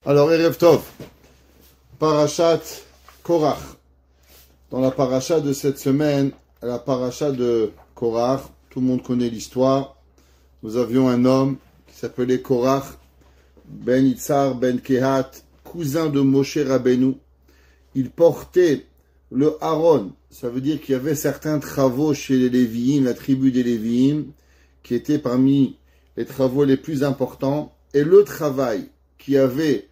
Alors, Erev Tov, Parashat Korach. Dans la paracha de cette semaine, la paracha de Korach, tout le monde connaît l'histoire. Nous avions un homme qui s'appelait Korach, Ben Itzar, Ben Kehat, cousin de Moshe Rabbeinu. Il portait le Aaron, ça veut dire qu'il y avait certains travaux chez les Lévi'im, la tribu des Lévi'im, qui étaient parmi les travaux les plus importants. Et le travail qui avait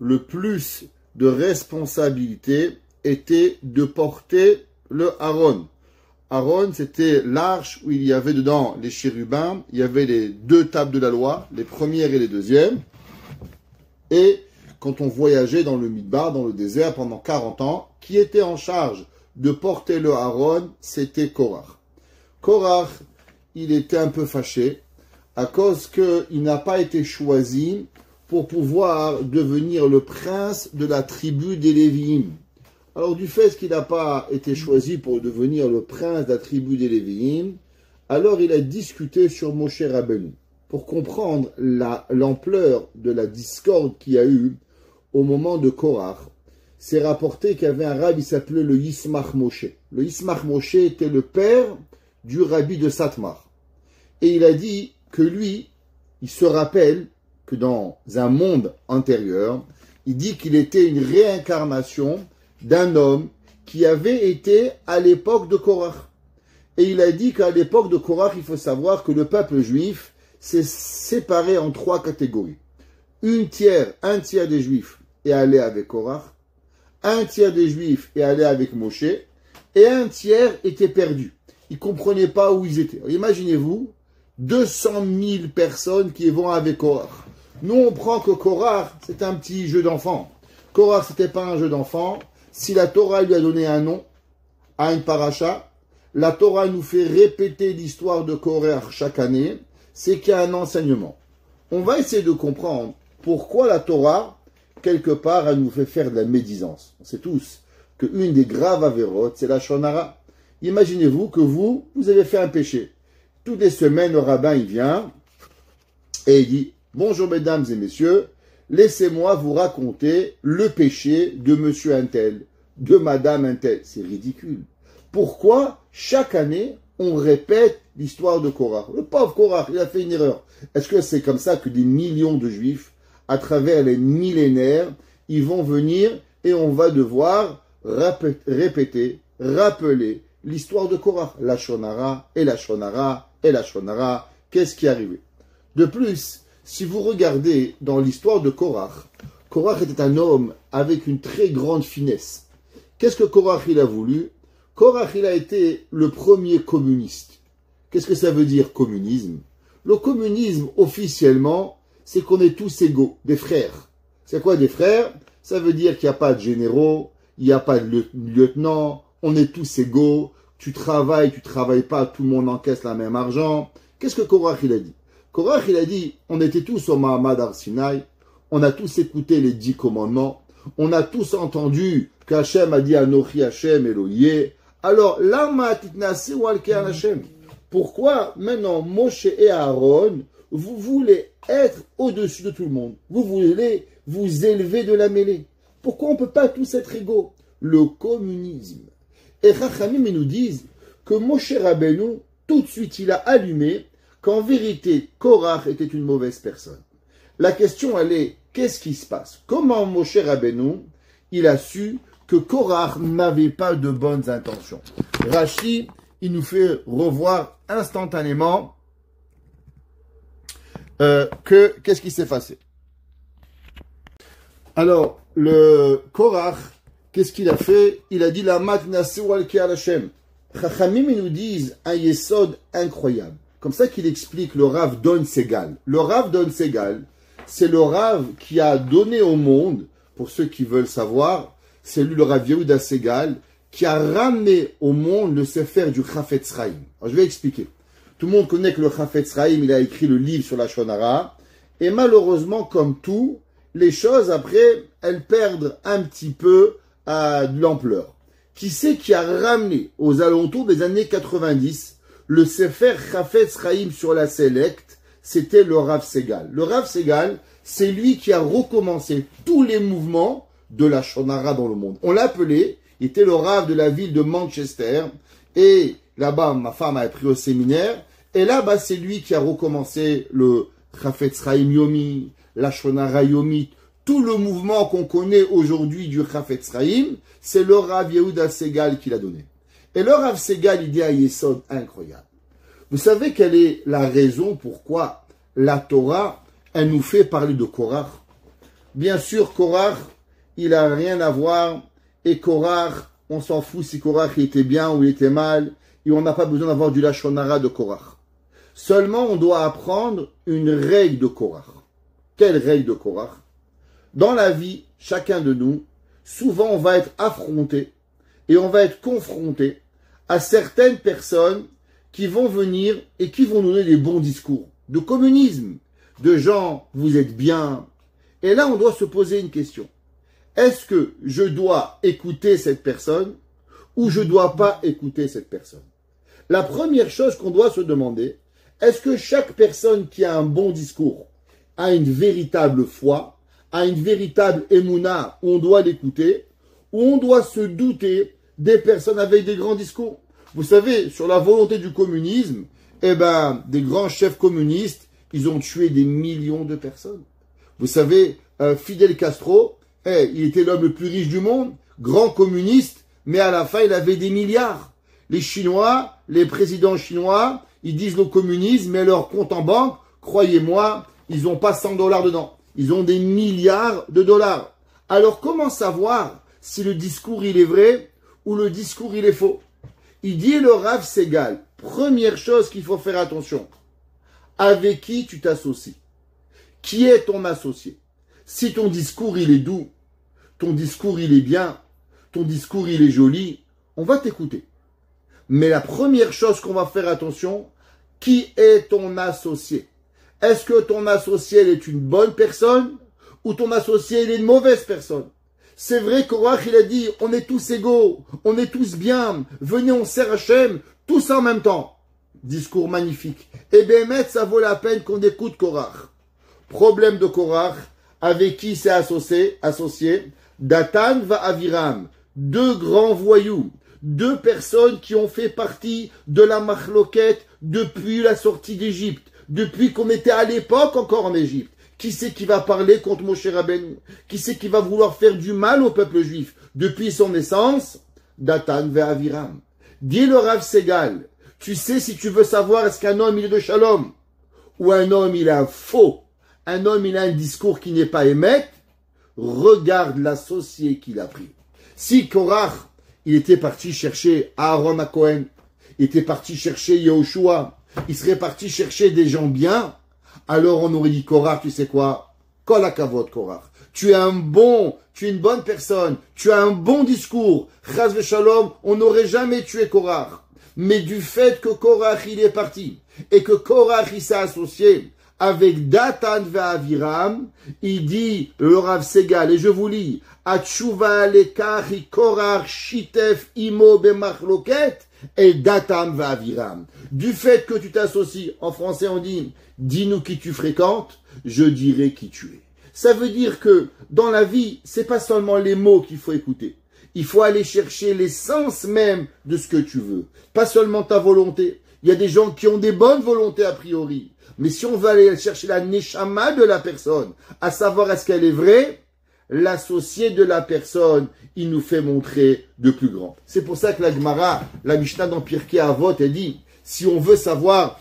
le plus de responsabilité était de porter le Aaron. Aaron, c'était l'arche où il y avait dedans les chérubins, il y avait les deux tables de la loi, les premières et les deuxièmes. Et quand on voyageait dans le Midbar, dans le désert pendant 40 ans, qui était en charge de porter le Aaron, c'était Korach. Korach, il était un peu fâché à cause qu'il n'a pas été choisi pour pouvoir devenir le prince de la tribu des Lévi'im. Alors du fait qu'il n'a pas été choisi pour devenir le prince de la tribu des Lévi'im, alors il a discuté sur Moshe Rabbeinu pour comprendre l'ampleur de la discorde qu'il y a eu au moment de Korach. C'est rapporté qu'il y avait un rabbi qui s'appelait le Yismach Moshe. Le Yismach Moshe était le père du rabbi de Satmar. Et il a dit que lui, il se rappelle que dans un monde antérieur, il dit qu'il était une réincarnation d'un homme qui avait été à l'époque de Korach. Et il a dit qu'à l'époque de Korach, il faut savoir que le peuple juif s'est séparé en trois catégories. Un tiers des juifs est allé avec Korach, un tiers des juifs est allé avec Moshe, et un tiers était perdu. Ils ne comprenaient pas où ils étaient. Imaginez-vous, 200 000 personnes qui vont avec Korach. Nous, on prend que Korach, c'est un petit jeu d'enfant. Korach, ce n'était pas un jeu d'enfant. Si la Torah lui a donné un nom à une paracha, la Torah nous fait répéter l'histoire de Korach chaque année, c'est qu'il y a un enseignement. On va essayer de comprendre pourquoi la Torah, quelque part, elle nous fait faire de la médisance. On sait tous qu'une des graves avérotes, c'est la shonara. Imaginez-vous que vous avez fait un péché. Toutes les semaines, le rabbin, il vient et il dit « Bonjour mesdames et messieurs, laissez-moi vous raconter le péché de monsieur Untel, de madame Untel. » C'est ridicule. Pourquoi chaque année, on répète l'histoire de Korach? Le pauvre Korach, il a fait une erreur. Est-ce que c'est comme ça que des millions de juifs, à travers les millénaires, ils vont venir et on va devoir répéter, rappeler l'histoire de Korach? La shonara, et la shonara, et la shonara. Qu'est-ce qui est arrivé? De plus, si vous regardez dans l'histoire de Korach, Korach était un homme avec une très grande finesse. Qu'est-ce que Korach il a voulu? Korach il a été le premier communiste. Qu'est-ce que ça veut dire communisme? Le communisme officiellement, c'est qu'on est tous égaux, des frères. C'est quoi des frères? Ça veut dire qu'il n'y a pas de généraux, il n'y a pas de lieutenants, on est tous égaux, tu travailles pas, tout le monde encaisse le même argent. Qu'est-ce que Korach il a dit? Korach il a dit, on était tous au Mahamad Har Sinaï, on a tous écouté les 10 commandements, on a tous entendu qu'Hachem a dit Anochi Hachem Elohié. Alors, lama titnase walkean Hachem. Pourquoi maintenant Moshe et Aaron, vous voulez être au-dessus de tout le monde? Vous voulez vous élever de la mêlée? Pourquoi on ne peut pas tous être égaux? Le communisme. Et Chachamim nous disent que Moshe Rabbeinu, tout de suite, il a allumé qu'en vérité, Korach était une mauvaise personne. La question, elle est, qu'est-ce qui se passe? Comment Moshe Rabbeinu, il a su que Korach n'avait pas de bonnes intentions? Rashi, il nous fait revoir instantanément qu'est-ce qui s'est passé. Alors, le Korach, qu'est-ce qu'il a fait? Il a dit la matnase walke al Hashem. Chachamim, ils nous disent un yesod incroyable. Comme ça qu'il explique le Rav Don Segal. Le Rav Don Segal, c'est le Rav qui a donné au monde, pour ceux qui veulent savoir, c'est lui le Rav Yehuda Segal, qui a ramené au monde le Sefer du Chafetz Chaim. Alors je vais expliquer. Tout le monde connaît que le Chafetz Chaim, il a écrit le livre sur la Shonara, et malheureusement, comme tout, les choses après, elles perdent un petit peu de l'ampleur. Qui c'est qui a ramené aux alentours des années 90 le Sefer Chafetz Chaim sur la Select? C'était le Rav Segal. Le Rav Segal, c'est lui qui a recommencé tous les mouvements de la Shonara dans le monde. On l'appelait, il était le rave de la ville de Manchester, et là-bas, ma femme a appris au séminaire, et là-bas, c'est lui qui a recommencé le Chafetz Chaim Yomi, la Shonara Yomi, tout le mouvement qu'on connaît aujourd'hui du Chafetz Chaim, c'est le Rav Yehuda Segal qui l'a donné. Et le Rav Segal, il dit un yesod incroyable. Vous savez quelle est la raison pourquoi la Torah, elle nous fait parler de Korach? Bien sûr, Korach, il n'a rien à voir, et Korach, on s'en fout si Korach il était bien ou il était mal, et on n'a pas besoin d'avoir du Lashon Hara de Korach. Seulement, on doit apprendre une règle de Korach. Quelle règle de Korach? Dans la vie, chacun de nous, souvent on va être affronté et on va être confronté à certaines personnes qui vont venir et qui vont nous donner des bons discours de communisme, de gens, vous êtes bien. Et là, on doit se poser une question. Est-ce que je dois écouter cette personne ou je ne dois pas écouter cette personne? La première chose qu'on doit se demander, est-ce que chaque personne qui a un bon discours a une véritable foi, a une véritable émouna où on doit l'écouter, ou on doit se douter des personnes avec des grands discours? Vous savez, sur la volonté du communisme, des grands chefs communistes, ils ont tué des millions de personnes. Vous savez, Fidel Castro, il était l'homme le plus riche du monde, grand communiste, mais à la fin, il avait des milliards. Les Chinois, les présidents chinois, ils disent le communisme, mais leur compte en banque, croyez-moi, ils n'ont pas 100 $ dedans. Ils ont des milliards de dollars. Alors, comment savoir si le discours, il est vrai ou le discours, il est faux? Il dit le Rav Segal, première chose qu'il faut faire attention. Avec qui tu t'associes? Qui est ton associé? Si ton discours, il est doux, ton discours, il est bien, ton discours, il est joli, on va t'écouter. Mais la première chose qu'on va faire attention, qui est ton associé? Est-ce que ton associé est une bonne personne ou ton associé est une mauvaise personne? C'est vrai qu'Orach il a dit, on est tous égaux, on est tous bien, venez on sert Hachem, tous en même temps. Discours magnifique. Et bien, ça vaut la peine qu'on écoute Korach. Problème de Korach, avec qui c'est associé, Datan va Aviram, deux grands voyous, deux personnes qui ont fait partie de la Machloket depuis la sortie d'Égypte, depuis qu'on était à l'époque encore en Égypte. Qui c'est qui va parler contre Moshe Rabbeinu? Qui c'est qui va vouloir faire du mal au peuple juif depuis son naissance? Datan va Aviram. Dis le Rav Segal, tu sais si tu veux savoir est-ce qu'un homme il est de Shalom ou un homme il a un faux, un homme il a un discours qui n'est pas émet, regarde l'associé qu'il a pris. Si Korach, il était parti chercher Aaron à Cohen, il était parti chercher Yehoshua, il serait parti chercher des gens bien, alors on aurait dit Korach, tu sais quoi? Kol hakavod Korach. Tu es une bonne personne, tu as un bon discours. Chas v'shalom, on n'aurait jamais tué Korach. Mais du fait que Korach il est parti et que Korach il s'est associé avec Datan ve'Aviram, il dit le Rav Segal, et je vous lis, Atshuva lekachi Korach shitef imo b'machloket et Datan ve'Aviram. Du fait que tu t'associes, en français on dit, dis-nous qui tu fréquentes, je dirai qui tu es. Ça veut dire que dans la vie, c'est pas seulement les mots qu'il faut écouter. Il faut aller chercher l'essence même de ce que tu veux. Pas seulement ta volonté. Il y a des gens qui ont des bonnes volontés a priori. Mais si on veut aller chercher la neshama de la personne, à savoir est-ce qu'elle est vraie, l'associé de la personne, il nous fait montrer de plus grand. C'est pour ça que la Gemara, la Mishnah dans Pirkei Avot, elle dit, si on veut savoir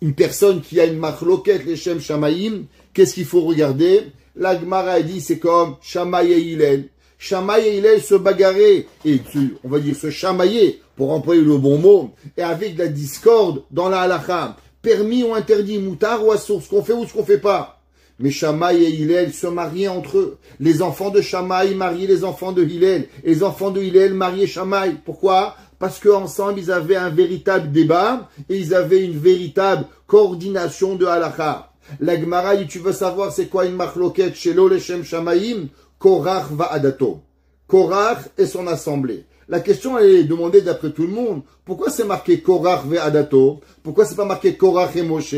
une personne qui a une machloket, les Shem Shamaïm, qu'est-ce qu'il faut regarder? La Gemara a dit, c'est comme Shamaï et Hillel. Shamaï et Hillel se bagarraient, et on va dire se chamailler, pour employer le bon mot, et avec de la discorde dans la halakha, permis ou interdit, moutar ou assour, ce qu'on fait ou ce qu'on fait pas. Mais Shamaï et Hillel se mariaient entre eux. Les enfants de Shamaï mariaient les enfants de Hillel, et les enfants de Hillel mariaient Shamaï. Pourquoi? Parce qu'ensemble, ils avaient un véritable débat, et ils avaient une véritable coordination de halakha. La Gemara dit, tu veux savoir c'est quoi une machloket chez l'Oleshem Shamaïm? Korach va adato. Korach et son assemblée. La question elle est demandée d'après tout le monde. Pourquoi c'est marqué Korach ve'adato? Pourquoi c'est pas marqué Korach et Moshe?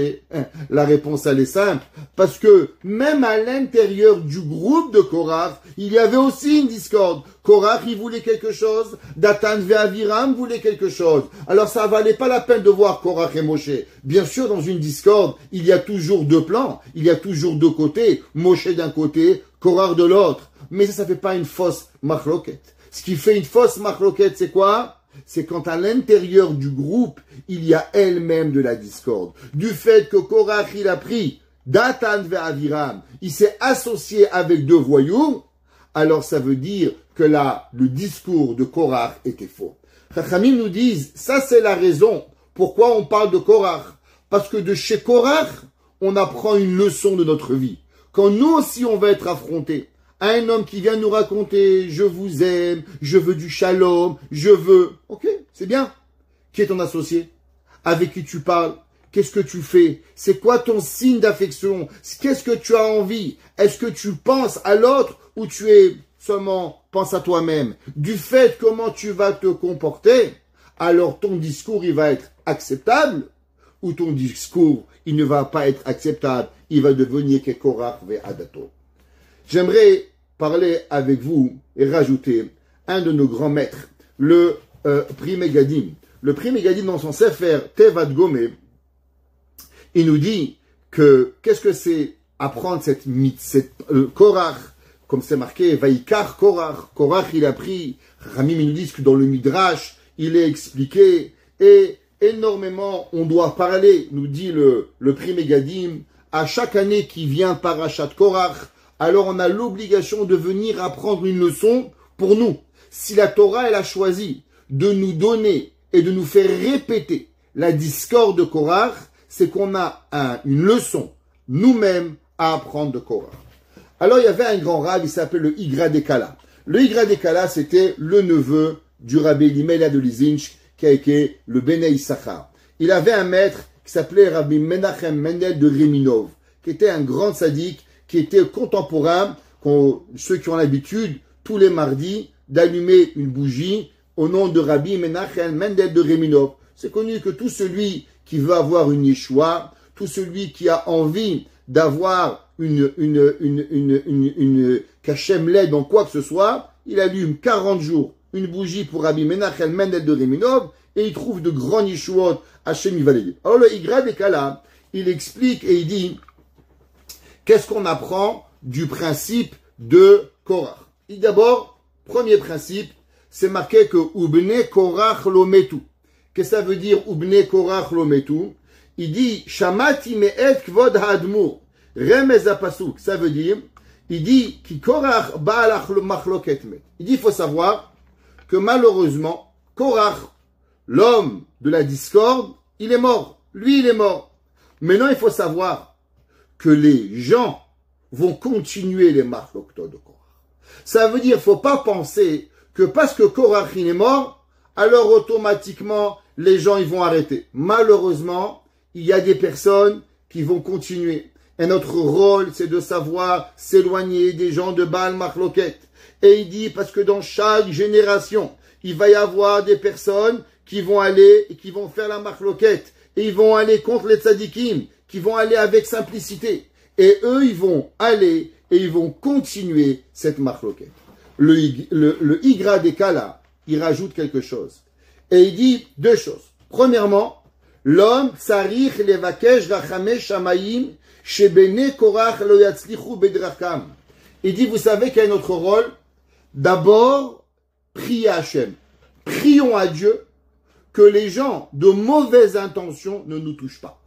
La réponse elle est simple. Parce que même à l'intérieur du groupe de Korach, il y avait aussi une discorde. Korach il voulait quelque chose, Datan ve'Aviram voulait quelque chose. Alors ça valait pas la peine de voir Korach et Moshe. Bien sûr dans une discorde, il y a toujours deux plans, il y a toujours deux côtés. Moshe d'un côté, Korach de l'autre. Mais ça fait pas une fausse machloket. Ce qui fait une fausse machloket, c'est quoi? C'est quand à l'intérieur du groupe, il y a elle-même de la discorde. Du fait que Korach, il a pris Datan ve'Aviram, il s'est associé avec deux voyous, alors ça veut dire que là, le discours de Korach était faux. Chachamim nous disent, ça c'est la raison pourquoi on parle de Korach. Parce que de chez Korach, on apprend une leçon de notre vie. Quand nous aussi on va être affrontés, un homme qui vient nous raconter, je vous aime, je veux du shalom, je veux... Ok, c'est bien. Qui est ton associé? Avec qui tu parles? Qu'est-ce que tu fais? C'est quoi ton signe d'affection? Qu'est-ce que tu as envie? Est-ce que tu penses à l'autre ou tu es seulement pense à toi-même? Du fait comment tu vas te comporter, alors ton discours il va être acceptable ou ton discours il ne va pas être acceptable, il va devenir Korach ve'adato. J'aimerais parler avec vous et rajouter un de nos grands maîtres, le Pri Megadim. Le Pri Megadim, dans son Sefer Tevat Gomé, il nous dit que qu'est-ce que c'est apprendre cette Korach, comme c'est marqué, Vaikar Korach. Korach, il a pris, Ramim, il nous dit que dans le Midrash, il est expliqué, et énormément, on doit parler, nous dit le Pri Megadim, à chaque année qui vient Parashat Korach, alors on a l'obligation de venir apprendre une leçon pour nous. Si la Torah, elle a choisi de nous donner et de nous faire répéter la discorde de Korach, c'est qu'on a une leçon, nous-mêmes, à apprendre de Korach. Alors il y avait un grand rab, il s'appelait le Igra Dekala. Le Igra Dekala, c'était le neveu du rabbi Limela de Lizinch, qui a été le Bnei Issachar. Il avait un maître qui s'appelait Rabbi Menachem Mendel de Reminov, qui était un grand sadique, qui était contemporain, ceux qui ont l'habitude, tous les mardis, d'allumer une bougie au nom de Rabbi Menachem Mendel de Reminov. C'est connu que tout celui qui veut avoir une Yeshua, tout celui qui a envie d'avoir qu'Hachem l'aide dans quoi que ce soit, il allume 40 jours une bougie pour Rabbi Menachem Mendel de Reminov et il trouve de grands Yeshuot, Hachem il va l'aider. Alors le Igra Dekala, il explique et il dit qu'est-ce qu'on apprend du principe de Korach. Et d'abord, premier principe, c'est marqué que Ubne Korach lo metu. Qu'est-ce que ça veut dire Ubne Korach lo metu? Il dit Shamati me'et kvod ha'admur. Remez apasuk. Ça veut dire, il dit ki Korach ba'alach lo machloket met. Il dit, il faut savoir que malheureusement, Korach, l'homme de la discorde, il est mort. Lui, il est mort. Maintenant, il faut savoir que les gens vont continuer les machloktot de Korach. Ça veut dire, faut pas penser que parce que Korach il est mort, alors automatiquement les gens ils vont arrêter. Malheureusement, il y a des personnes qui vont continuer. Et notre rôle, c'est de savoir s'éloigner des gens de Baal Machloket. Et il dit, parce que dans chaque génération, il va y avoir des personnes qui vont aller et qui vont faire la Machloket. Et ils vont aller contre les tzadikim, qui vont aller avec simplicité. Et eux, ils vont aller et ils vont continuer cette Machloket. Le Igra Dekala, il rajoute quelque chose. Et il dit deux choses. Premièrement, l'homme tsarich levakesh rachamei shamayim shebene korach lo yatzlichu bedracham. Il dit, vous savez quel est notre rôle? D'abord, prier à Hachem. Prions à Dieu que les gens de mauvaises intentions ne nous touchent pas.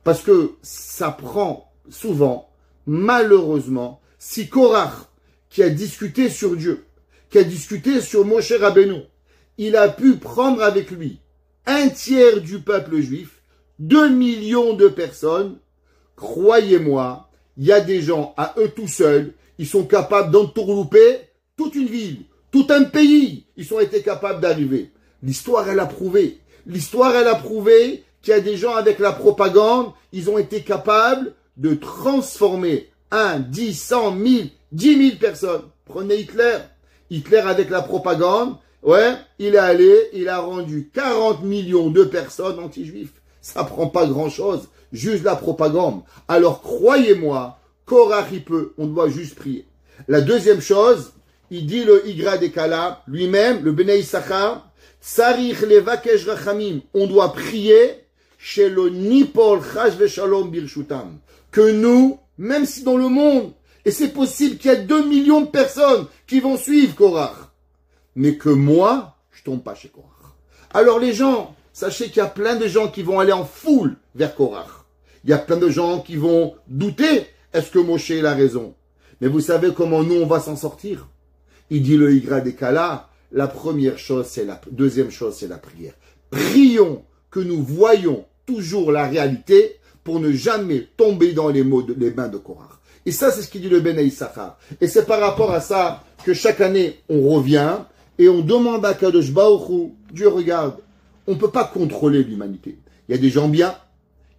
Parce que ça prend souvent, malheureusement, si Korach, qui a discuté sur Dieu, qui a discuté sur Moshe Rabbeinu, il a pu prendre avec lui un tiers du peuple juif, 2 millions de personnes. Croyez-moi, il y a des gens, à eux tout seuls, ils sont capables d'entourlouper toute une ville, tout un pays. Ils ont été capables d'arriver. L'histoire, elle a prouvé. L'histoire, elle a prouvé qu'il y a des gens avec la propagande, ils ont été capables de transformer 1, 10, 100, 1000, 10 000 personnes. Prenez Hitler. Hitler avec la propagande, Ouais, il est allé, il a rendu 40 millions de personnes anti-juifs. Ça prend pas grand-chose, juste la propagande. Alors croyez-moi, Korach il peut, on doit juste prier. La deuxième chose, il dit le Igra Dekala, lui-même, le Bnei Issachar, Tsarich levakesh rachamim, on doit prier chez le Nipol Chash Veshalom Birshutam. Que nous, même si dans le monde, et c'est possible qu'il y a 2 millions de personnes qui vont suivre Korach, mais que moi, je tombe pas chez Korach. Alors les gens, sachez qu'il y a plein de gens qui vont aller en foule vers Korach. Il y a plein de gens qui vont douter, est-ce que Moshe a raison? Mais vous savez comment nous on va s'en sortir? Il dit le Igra Dekala, la première chose c'est la deuxième chose c'est la prière. Prions que nous voyons toujours la réalité pour ne jamais tomber dans les mains de Korach. Et ça c'est ce qu'il dit le Bnei Issachar. Et c'est par rapport à ça que chaque année on revient et on demande à Kadosh Baruch Hu, Dieu regarde, on ne peut pas contrôler l'humanité. Il y a des gens bien,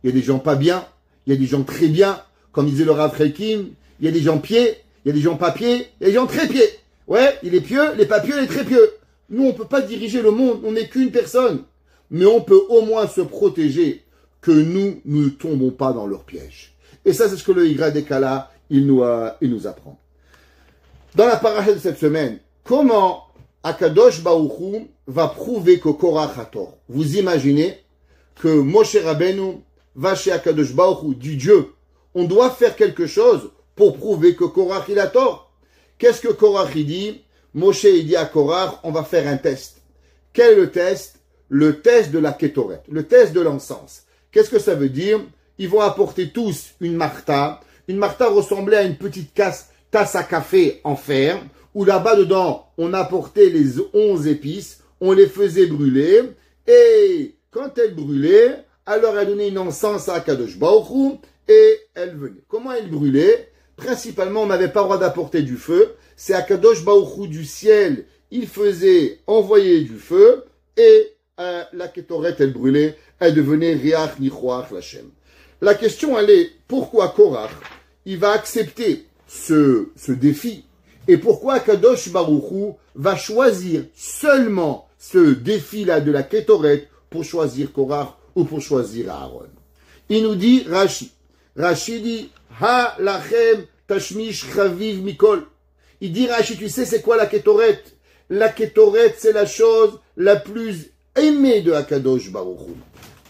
il y a des gens pas bien, il y a des gens très bien, comme disait le Rav Reikim, il y a des gens pieds, il y a des gens pas pieds, il y a des gens très pieds. Ouais, il est pieux, les pas pieux, les très pieux. Nous, on ne peut pas diriger le monde, on n'est qu'une personne. Mais on peut au moins se protéger que nous ne tombons pas dans leur piège. Et ça, c'est ce que le Igra Dekala, il nous apprend. Dans la paracha de cette semaine, comment Akadosh Baruch Hu va prouver que Korach a tort? Vous imaginez que Moshe Rabbeinu va chez Akadosh Baruch Hu, dit Dieu, on doit faire quelque chose pour prouver que Korach il a tort. Qu'est-ce que Korach il dit? Moshe il dit à Korach, on va faire un test. Quel est le test? Le test de la kétoret, le test de l'encens. Qu'est-ce que ça veut dire? Ils vont apporter tous une marta. Une marta ressemblait à une petite tasse à café en fer, où là-bas dedans, on apportait les 11 épices, on les faisait brûler, et quand elles brûlaient, alors elle donnait une encens à Kadosh Baruch Hu, et elle venait. Comment elle brûlait? Principalement, on n'avait pas le droit d'apporter du feu. C'est à Kadosh Baruch Hu du ciel, il faisait envoyer du feu, et la kétoret, elle brûlait, elle devenait Riach Nichoach Lachem. La question, elle est, pourquoi Korach, il va accepter ce défi, et pourquoi Kadosh Baruch Hu va choisir seulement ce défi-là de la kétoret pour choisir Korach ou pour choisir Aaron? Il nous dit Rashi. Rashi dit, Ha lachem tashmish chaviv mikol. Il dit Rashi, tu sais c'est quoi la kétoret? La kétoret, c'est la chose la plus aimée de Akadosh Baruch Hu.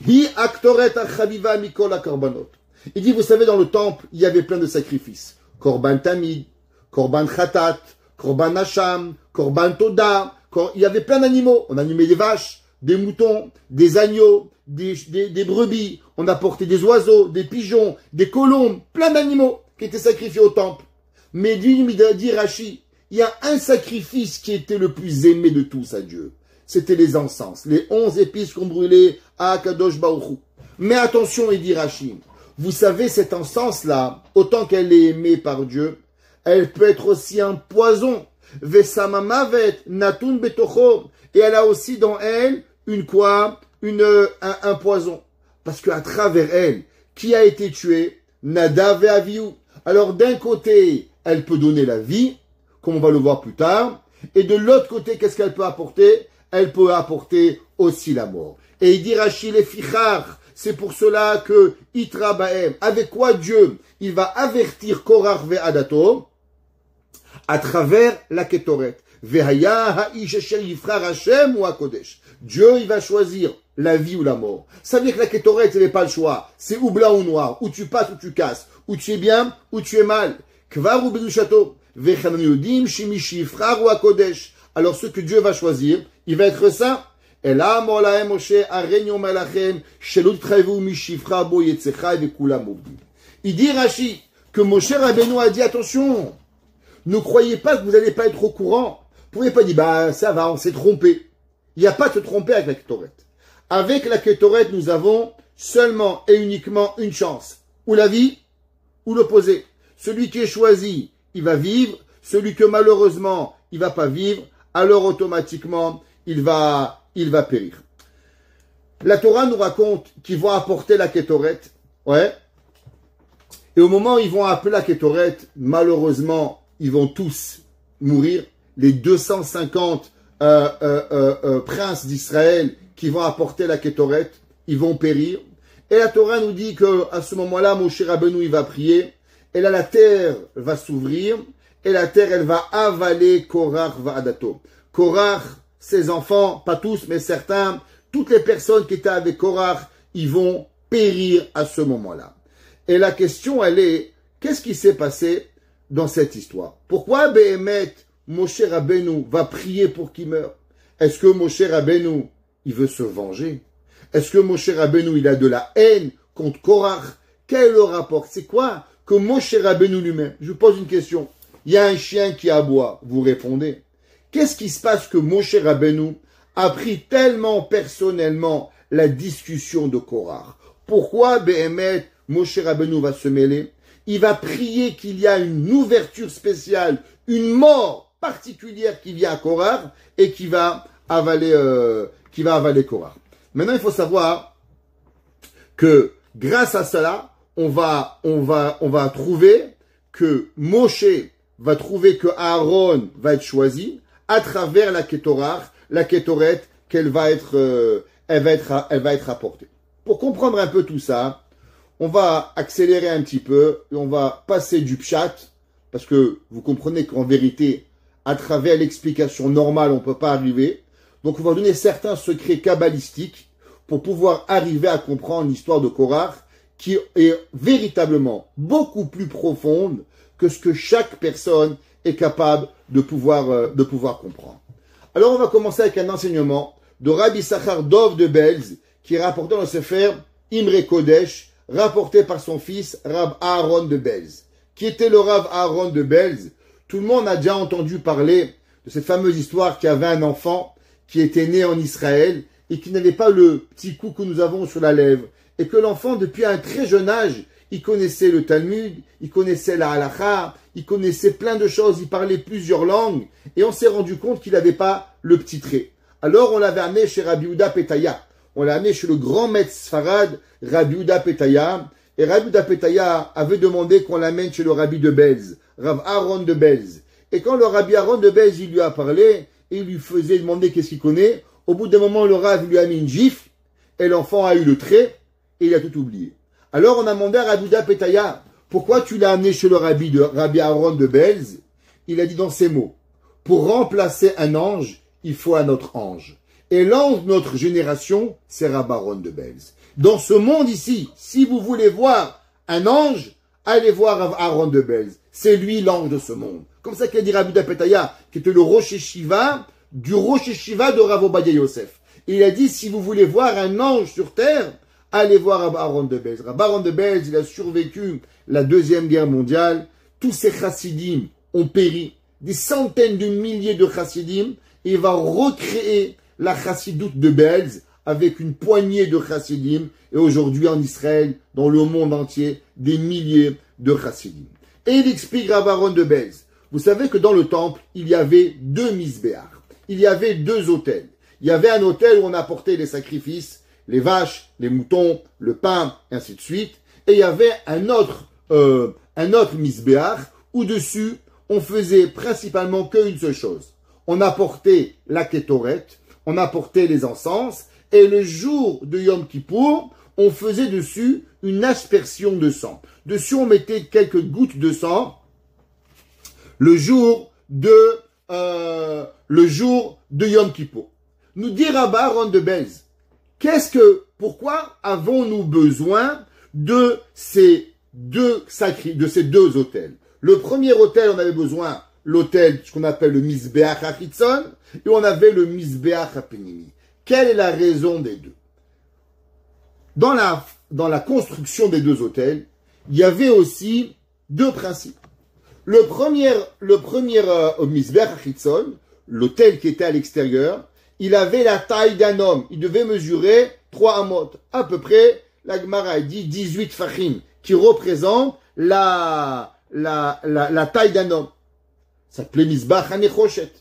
Hi aktoret achaviva mikol akarbanot. Il dit, vous savez, dans le temple, il y avait plein de sacrifices. Korban tamid, korban khatat, korban hacham, korban toda. Il y avait plein d'animaux. On animait des vaches, des moutons, des agneaux, des brebis. On apportait des oiseaux, des pigeons, des colombes, plein d'animaux qui étaient sacrifiés au temple. Mais dit Rashi, il y a un sacrifice qui était le plus aimé de tous à Dieu. C'était les encens, les 11 épices qu'on brûlait à Akadosh Baruch Hu. Mais attention, il dit Rashi, vous savez, cet encens-là, autant qu'elle est aimée par Dieu, elle peut être aussi un poison. Vesamamavet natun betocho. Et elle a aussi dans elle un poison. Parce qu'à travers elle, qui a été tué? Nadav et Avihu. Alors d'un côté, elle peut donner la vie, comme on va le voir plus tard. Et de l'autre côté, qu'est-ce qu'elle peut apporter? Elle peut apporter aussi la mort. Et il dit Rashi les fichar. C'est pour cela que Itra Baem, avec quoi Dieu, il va avertir Korach ve'adato à travers la kétoret. Ve'haya ha'ish asher yifrar Hashem ou hakodesh. Dieu, il va choisir la vie ou la mort. Ça veut dire que la kétoret, ce n'est pas le choix. C'est ou blanc ou noir. Ou tu passes ou tu casses. Ou tu es bien ou tu es mal. Kvar ou bedushato. Ve'chanam yodim shemish yifrar ou hakodesh. Alors ce que Dieu va choisir, il va être saint. Il dit Rashi que Moshe Rabbeinu a dit attention, ne croyez pas que vous n'allez pas être au courant. Vous ne pouvez pas dire bah ça va, on s'est trompé. Il n'y a pas de se tromper avec la kétoret. Avec la kétoret, nous avons seulement et uniquement une chance, ou la vie ou l'opposé. Celui qui est choisi, il va vivre. Celui que malheureusement il va pas vivre, alors automatiquement il va périr. La Torah nous raconte qu'ils vont apporter la kétoret, ouais. Et au moment où ils vont appeler la kétoret, malheureusement, ils vont tous mourir. Les 250 princes d'Israël qui vont apporter la Kétoret, ils vont périr. Et la Torah nous dit que à ce moment-là, Moshe Rabbeinu, il va prier. Et là, la terre va s'ouvrir. Et la terre, elle va avaler Korach Va'adato. Korach, ses enfants, pas tous, mais certains, toutes les personnes qui étaient avec Korach, ils vont périr à ce moment-là. Et la question, elle est, qu'est-ce qui s'est passé dans cette histoire? Pourquoi Behemet, Moshe Rabbeinu va prier pour qu'il meure? Est-ce que Moshe Rabbeinu, il veut se venger? Est-ce que Moshe Rabbeinu, il a de la haine contre Korach? Quel est le rapport? C'est quoi que Moshe Rabbeinu lui-même? Je vous pose une question. Il y a un chien qui aboie. Vous répondez. Qu'est-ce qui se passe que Moshe Rabbeinu a pris tellement personnellement la discussion de Korach? Pourquoi Behemet, Moshe Rabbeinu va se mêler? Il va prier qu'il y a une ouverture spéciale, une mort particulière qui vient à Korach et qui va avaler Korach. Maintenant, il faut savoir que grâce à cela, on va trouver que Moshe va trouver que Aaron va être choisi à travers la Kétoret qu'elle va être apportée. Pour comprendre un peu tout ça, on va accélérer un petit peu et on va passer du pshat, parce que vous comprenez qu'en vérité, à travers l'explication normale, on ne peut pas arriver. Donc on va donner certains secrets kabbalistiques pour pouvoir arriver à comprendre l'histoire de Korach, qui est véritablement beaucoup plus profonde que ce que chaque personne est capable de pouvoir comprendre. Alors on va commencer avec un enseignement de Rabbi Sachar Dov de Belz, qui est rapporté dans le Sefer Imre Kodesh, rapporté par son fils Rab Aaron de Belz. Qui était le Rab Aaron de Belz? Tout le monde a déjà entendu parler de cette fameuse histoire qu'il y avait un enfant qui était né en Israël et qui n'avait pas le petit coup que nous avons sur la lèvre. Et que l'enfant, depuis un très jeune âge, il connaissait le Talmud, il connaissait la Halakha, il connaissait plein de choses, il parlait plusieurs langues, et on s'est rendu compte qu'il n'avait pas le petit trait. Alors on l'avait amené chez Rabbi Yehuda Petaya. On l'a amené chez le grand maître Sfarad, Rabbi Yehuda Petaya, et Rabbi Yehuda Petaya avait demandé qu'on l'amène chez le Rabbi de Belz, Rav Aaron de Belz. Et quand le Rabbi Aaron de Belz, il lui a parlé, et il lui faisait demander qu'est-ce qu'il connaît, au bout d'un moment, le Rav lui a mis une gifle, et l'enfant a eu le trait, et il a tout oublié. Alors on a demandé à Rabbi Yehuda Petaya, pourquoi tu l'as amené chez le Rabbi Aaron de Belz? Il a dit dans ces mots, pour remplacer un ange, il faut un autre ange. Et l'ange de notre génération, c'est Rabbi Aaron de Belz. Dans ce monde ici, si vous voulez voir un ange, allez voir Rabbi Aaron de Belz. C'est lui l'ange de ce monde. Comme ça qu'a dit Rabbi Yehuda Petaya, qui était le Rosh Yeshiva du Rosh Yeshiva de Rav Ovadia Yosef. Et il a dit, si vous voulez voir un ange sur terre, allez voir Rabbi Aaron de Belz. Rabbi Aaron de Belz, il a survécu la Deuxième Guerre mondiale. Tous ces chassidim ont péri. Des centaines de milliers de chassidim. Et il va recréer la chassidoute de Belz avec une poignée de chassidim. Et aujourd'hui en Israël, dans le monde entier, des milliers de chassidim. Et il explique Rabbi Aaron de Belz. Vous savez que dans le temple, il y avait deux misbéach. Il y avait deux autels. Il y avait un autel où on apportait les sacrifices, les vaches, les moutons, le pain, et ainsi de suite. Et il y avait un autre misbéach où dessus, on faisait principalement qu'une seule chose. On apportait la kétoret, on apportait les encens, et le jour de Yom Kippour, on faisait dessus une aspersion de sang. Dessus, on mettait quelques gouttes de sang le jour de Yom Kippour. Nous dit Rabbi Aaron de Belz, pourquoi avons-nous besoin de ces deux autels? Le premier autel, on avait besoin l'autel, ce qu'on appelle le Mizbeach HaChitzon, et on avait le Mizbeach HaPenimi. Quelle est la raison des deux? Dans la construction des deux autels, il y avait aussi deux principes. Le premier Mizbeach HaChitzon, l'autel qui était à l'extérieur, il avait la taille d'un homme. Il devait mesurer 3 amot. À peu près, la Gemara dit 18 fachim, qui représente la taille d'un homme. Ça s'appelait Mizbeach HaNechoshet.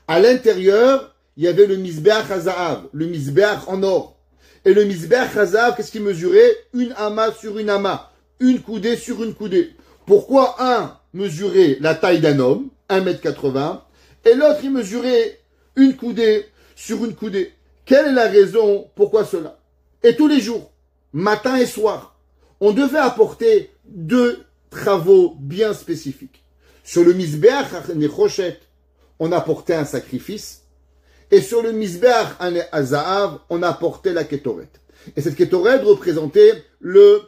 À l'intérieur, il y avait le Mizbeach HaZahav, le Mizbeach en or. Et le Mizbeach HaZahav, qu'est-ce qu'il mesurait? Une ama sur une ama. Une coudée sur une coudée. Pourquoi un mesurait la taille d'un homme, 1,80 m, et l'autre, il mesurait une coudée sur une coudée. Quelle est la raison? Pourquoi cela? Et tous les jours, matin et soir, on devait apporter 2 travaux bien spécifiques. Sur le Mizbeach Nechoshet, on apportait un sacrifice. Et sur le Mizbeach Azahav, on apportait la Ketoret. Et cette Ketoret représentait le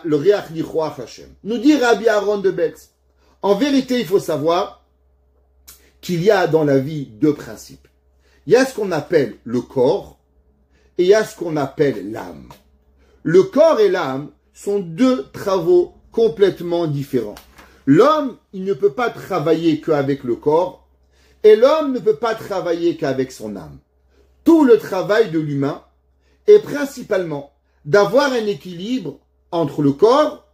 Riach Nichoach Hashem. Nous dit Rabbi Aaron de Betz. En vérité, il faut savoir qu'il y a dans la vie 2 principes. Il y a ce qu'on appelle le corps et il y a ce qu'on appelle l'âme. Le corps et l'âme sont 2 travaux complètement différents. L'homme, il ne peut pas travailler qu'avec le corps et l'homme ne peut pas travailler qu'avec son âme. Tout le travail de l'humain est principalement d'avoir un équilibre entre le corps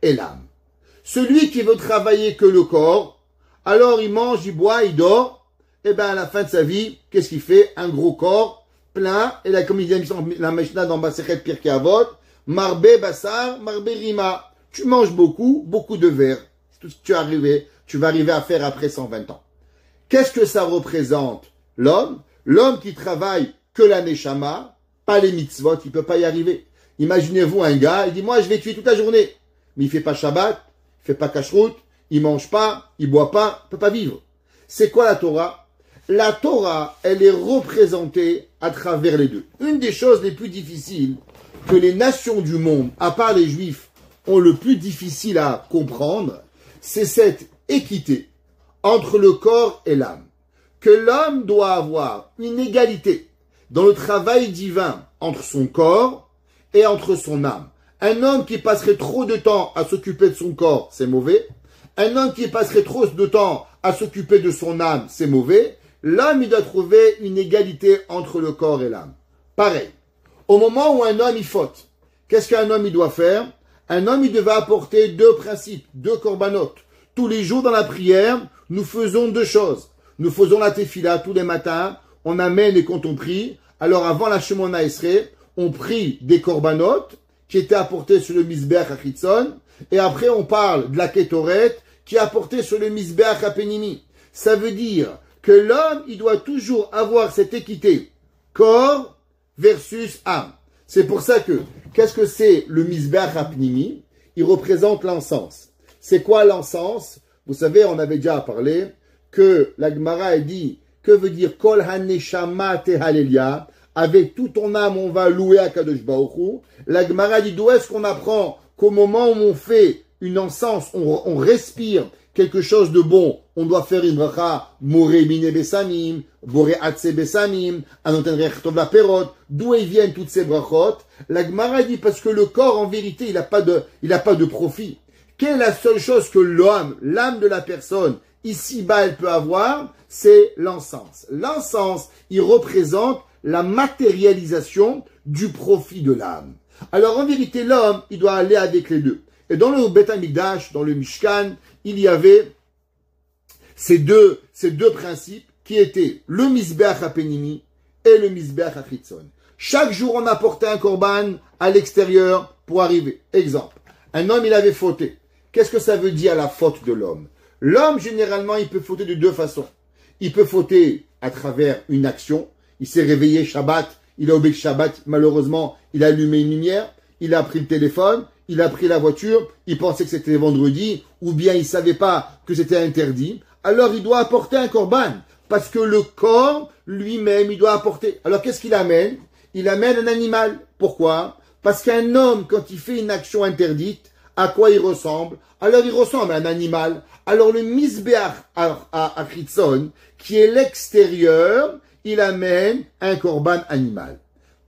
et l'âme. Celui qui veut travailler que le corps, alors il mange, il boit, il dort, et bien à la fin de sa vie, qu'est-ce qu'il fait? Un gros corps, plein, et là comme il dit la Mishnah dans Masechet Pirkei Avot, marbe bassar, marbe rima. Tu manges beaucoup, beaucoup de verre. C'est tout ce que tu vas arriver à faire après 120 ans. Qu'est-ce que ça représente? L'homme qui travaille que la neshama, pas les mitzvot, il peut pas y arriver. Imaginez-vous un gars, il dit, moi, je vais tuer toute la journée. Mais il fait pas Shabbat, il fait pas Kashrut, il mange pas, il boit pas, il peut pas vivre. C'est quoi la Torah? La Torah, elle est représentée à travers les 2. Une des choses les plus difficiles que les nations du monde, à part les Juifs, ont le plus difficile à comprendre, c'est cette équité entre le corps et l'âme. Que l'homme doit avoir une égalité dans le travail divin entre son corps et entre son âme. Un homme qui passerait trop de temps à s'occuper de son corps, c'est mauvais. Un homme qui passerait trop de temps à s'occuper de son âme, c'est mauvais. L'homme, il doit trouver une égalité entre le corps et l'âme. Pareil. Au moment où un homme, il faute, qu'est-ce qu'un homme, il doit faire? Un homme, il devait apporter 2 principes, 2 corbanotes. Tous les jours dans la prière, nous faisons 2 choses. Nous faisons la tefila tous les matins, on amène et quand on prie, alors avant la Shemona Esrei, on prie des corbanotes qui étaient apportés sur le Mizbeach Achitzon, et après on parle de la Ketoret qui est apportée sur le Mizbeach Apenimi. Ça veut dire que l'homme, il doit toujours avoir cette équité, corps versus âme. C'est pour ça que, qu'est-ce que c'est le Mizbeach Apenimi? Il représente l'encens. C'est quoi l'encens? Vous savez, on avait déjà parlé que la Gemara a dit, que veut dire Kol Haneshama Tehalelia? Avec toute ton âme, on va louer à Kadosh Baruch Hu. La Gemara dit, d'où est-ce qu'on apprend qu'au moment où on fait une encens, on respire quelque chose de bon, on doit faire une bracha, More Mine Besamim, Bore Atse Besamim, Anoten Rechtov la Perot. D'où ils viennent toutes ces brachot? La Gemara dit, parce que le corps, en vérité, il n'a pas de profit. Quelle est la seule chose que l'âme de la personne, ici-bas, elle peut avoir? C'est l'encens. L'encens, il représente la matérialisation du profit de l'âme. Alors en vérité, l'homme, il doit aller avec les 2. Et dans le Beth Amikdash, dans le Mishkan, il y avait ces deux principes qui étaient le Mizbeach Apenimi et le Mizbeach Achitzon. Chaque jour, on apportait un korban à l'extérieur pour arriver. Exemple, un homme, il avait fauté. Qu'est-ce que ça veut dire la faute de l'homme? L'homme, généralement, il peut fauter de 2 façons. Il peut fauter à travers une action. Il s'est réveillé Shabbat, il a obéi Shabbat, malheureusement, il a allumé une lumière, il a pris le téléphone, il a pris la voiture, il pensait que c'était vendredi, ou bien il savait pas que c'était interdit. Alors il doit apporter un korban, parce que le corps, lui-même, il doit apporter. Alors qu'est-ce qu'il amène? Il amène un animal. Pourquoi? Parce qu'un homme, quand il fait une action interdite, à quoi il ressemble? Alors il ressemble à un animal. Alors le Mizbeach Achitzon, qui est l'extérieur, il amène un korban animal.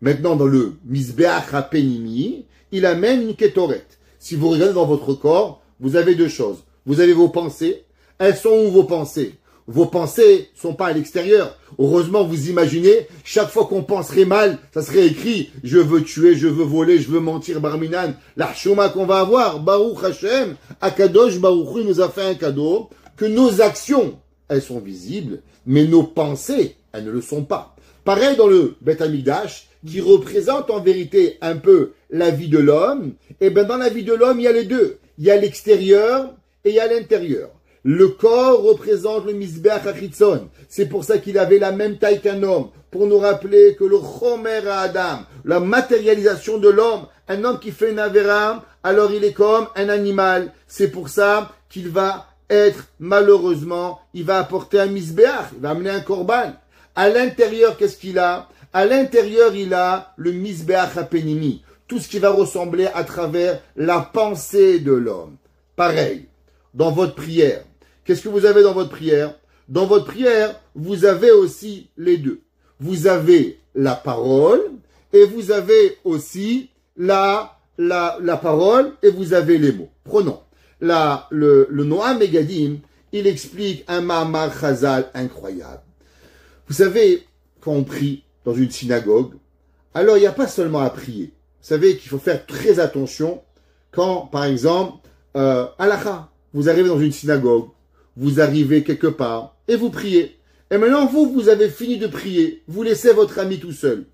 Maintenant, dans le Mizbeach Apenimi, il amène une Ketoret. Si vous regardez dans votre corps, vous avez 2 choses. Vous avez vos pensées. Elles sont où vos pensées? Vos pensées sont pas à l'extérieur. Heureusement, vous imaginez, chaque fois qu'on penserait mal, ça serait écrit, je veux tuer, je veux voler, je veux mentir, Barminan. La chouma qu'on va avoir, Baruch Hashem, Akadosh Baruch Hu nous a fait un cadeau, que nos actions, elles sont visibles, mais nos pensées, elles ne le sont pas. Pareil dans le Beth Amikdash, qui représente en vérité un peu la vie de l'homme, et bien dans la vie de l'homme, il y a les 2. Il y a l'extérieur et il y a l'intérieur. Le corps représente le Mizbeach Achitzon. C'est pour ça qu'il avait la même taille qu'un homme. Pour nous rappeler que le Chomer à Adam, la matérialisation de l'homme, un homme qui fait une Avera, alors il est comme un animal. C'est pour ça qu'il va être, malheureusement, il va apporter un Mizbeach, il va amener un Korban. À l'intérieur, qu'est-ce qu'il a? À l'intérieur, il a le Mizbeach HaPenimi. Tout ce qui va ressembler à travers la pensée de l'homme. Pareil, dans votre prière. Qu'est-ce que vous avez dans votre prière? Dans votre prière, vous avez aussi les deux. Vous avez la parole et vous avez aussi la parole et vous avez les mots. Prenons. Le Noam Megadim, il explique un Mahamar Chazal incroyable. Vous savez, quand on prie dans une synagogue, alors il n'y a pas seulement à prier. Vous savez qu'il faut faire très attention quand, par exemple, halakha, vous arrivez dans une synagogue, vous arrivez quelque part et vous priez. Et maintenant, vous avez fini de prier, vous laissez votre ami tout seul.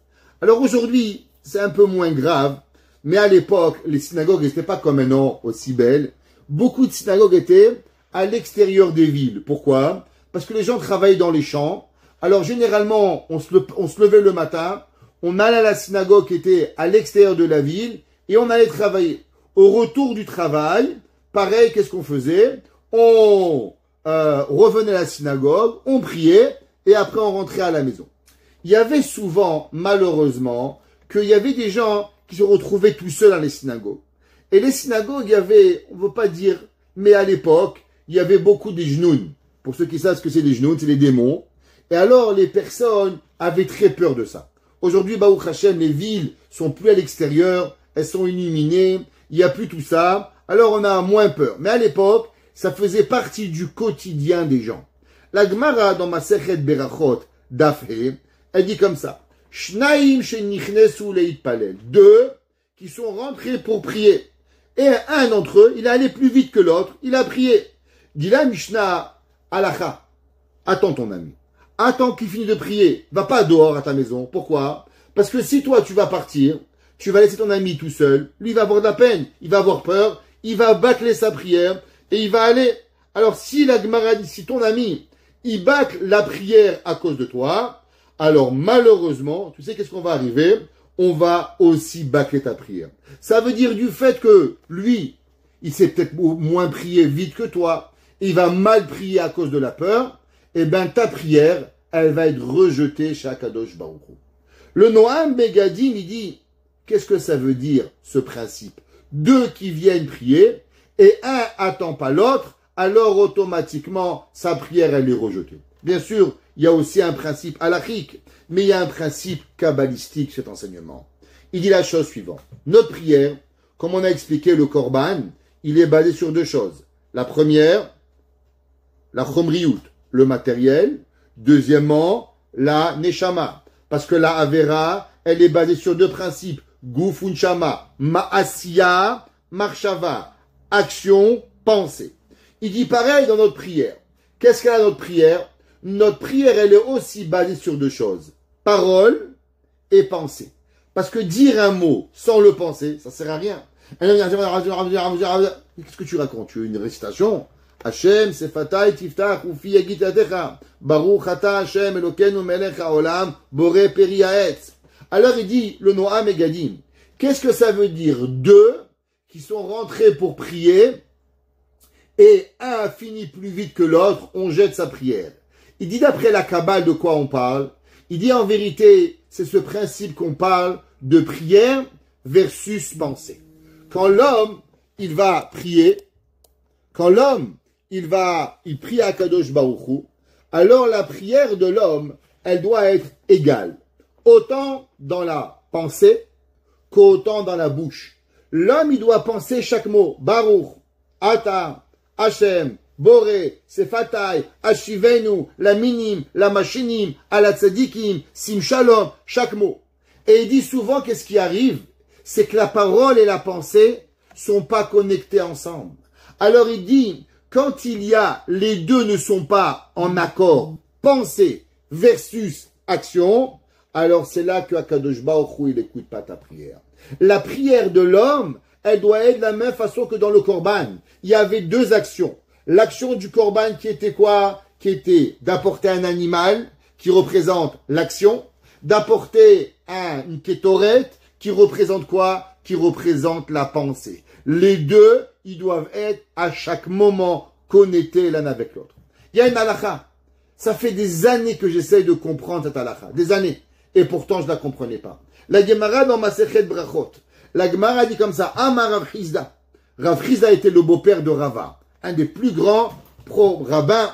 Alors aujourd'hui, c'est un peu moins grave, mais à l'époque, les synagogues n'étaient pas comme maintenant aussi belles. Beaucoup de synagogues étaient à l'extérieur des villes. Pourquoi? Parce que les gens travaillaient dans les champs. Alors généralement, on se levait le matin, on allait à la synagogue qui était à l'extérieur de la ville et on allait travailler. Au retour du travail, pareil, qu'est-ce qu'on faisait? On revenait à la synagogue, on priait et après on rentrait à la maison. Il y avait souvent, malheureusement, qu'il y avait des gens qui se retrouvaient tout seuls dans les synagogues. Et les synagogues, il y avait, on ne veut pas dire, mais à l'époque, il y avait beaucoup des genoun. Pour ceux qui savent ce que c'est les genoun, c'est les démons. Et alors, les personnes avaient très peur de ça. Aujourd'hui, Baruch Hashem, les villes sont plus à l'extérieur, elles sont illuminées, il n'y a plus tout ça, alors on a moins peur. Mais à l'époque, ça faisait partie du quotidien des gens. La Gemara, dans Masechet Berachot, Dafhe, elle dit comme ça, Shnaim shenichnesu leitpalel, deux qui sont rentrés pour prier. Et un d'entre eux, il est allé plus vite que l'autre, il a prié. Dit la Mishnah, Halacha, attends ton ami. Attends qu'il finisse de prier. Va pas dehors à ta maison. Pourquoi? Parce que si toi tu vas partir, tu vas laisser ton ami tout seul, lui il va avoir de la peine, il va avoir peur, il va bâcler sa prière et il va aller. Alors si la Gemara dit, si ton ami, il bâcle la prière à cause de toi, alors malheureusement, tu sais qu'est-ce qu'on va arriver? On va aussi bâcler ta prière. Ça veut dire du fait que lui, il sait peut-être moins prier vite que toi, il va mal prier à cause de la peur, eh bien ta prière, elle va être rejetée chez Akadosh Baruch Hu. Le Noam Megadim, il dit, qu'est-ce que ça veut dire ce principe? Deux qui viennent prier, et un attend pas l'autre, alors automatiquement sa prière, elle est rejetée. Bien sûr, il y a aussi un principe halachique, mais il y a un principe kabbalistique, cet enseignement. Il dit la chose suivante. Notre prière, comme on a expliqué le Korban, il est basé sur deux choses. La première, la chomriyut, le matériel. Deuxièmement, la neshama. Parce que la avera, elle est basée sur deux principes. Gufun shama, ma'asiya, marshava. Action, pensée. Il dit pareil dans notre prière. Qu'est-ce qu'elle a notre prière? Notre prière, elle est aussi basée sur deux choses. Parole et pensée. Parce que dire un mot sans le penser, ça sert à rien. Qu'est-ce que tu racontes? Tu as une récitation? Hashem, Sefatai, Tiftach, Ufi, Yagitatecha. Baruch, Ata, Hashem, Elokeinu, Melech, Haolam, Boré, Peri, Haetz. Alors il dit, le Noam Megadim. Qu'est-ce que ça veut dire? Deux qui sont rentrés pour prier et un a fini plus vite que l'autre, on jette sa prière. Il dit d'après la Kabbale de quoi on parle? Il dit en vérité, c'est ce principe qu'on parle de prière versus pensée. Quand l'homme, il va prier, quand l'homme, il prie à Kadosh Baruch Hu, alors la prière de l'homme, elle doit être égale. Autant dans la pensée qu'autant dans la bouche. L'homme, il doit penser chaque mot. Baruch, Ata, Hashem, Boré, Sefatai, Ashivenu, la minim, la machinim, ala tzadikim, sim shalom, chaque mot. Et il dit souvent qu'est-ce qui arrive? C'est que la parole et la pensée sont pas connectées ensemble. Alors il dit, quand il y a, les deux ne sont pas en accord, pensée versus action, alors c'est là que Akadosh Baruch Hu, il n'écoute pas ta prière. La prière de l'homme, elle doit être de la même façon que dans le Korban. Il y avait deux actions. L'action du korban qui était quoi? Qui était d'apporter un animal qui représente l'action, d'apporter une kétoret qui représente quoi? Qui représente la pensée. Les deux, ils doivent être à chaque moment connectés l'un avec l'autre. Il y a une halakha. Ça fait des années que j'essaye de comprendre cette halakha. Des années. Et pourtant, je ne la comprenais pas. La Gemara dans Masechet Brachot. La Gemara dit comme ça, Amar Rav Chizda. Rav Chizda était le beau-père de Rava. Un des plus grands rabbins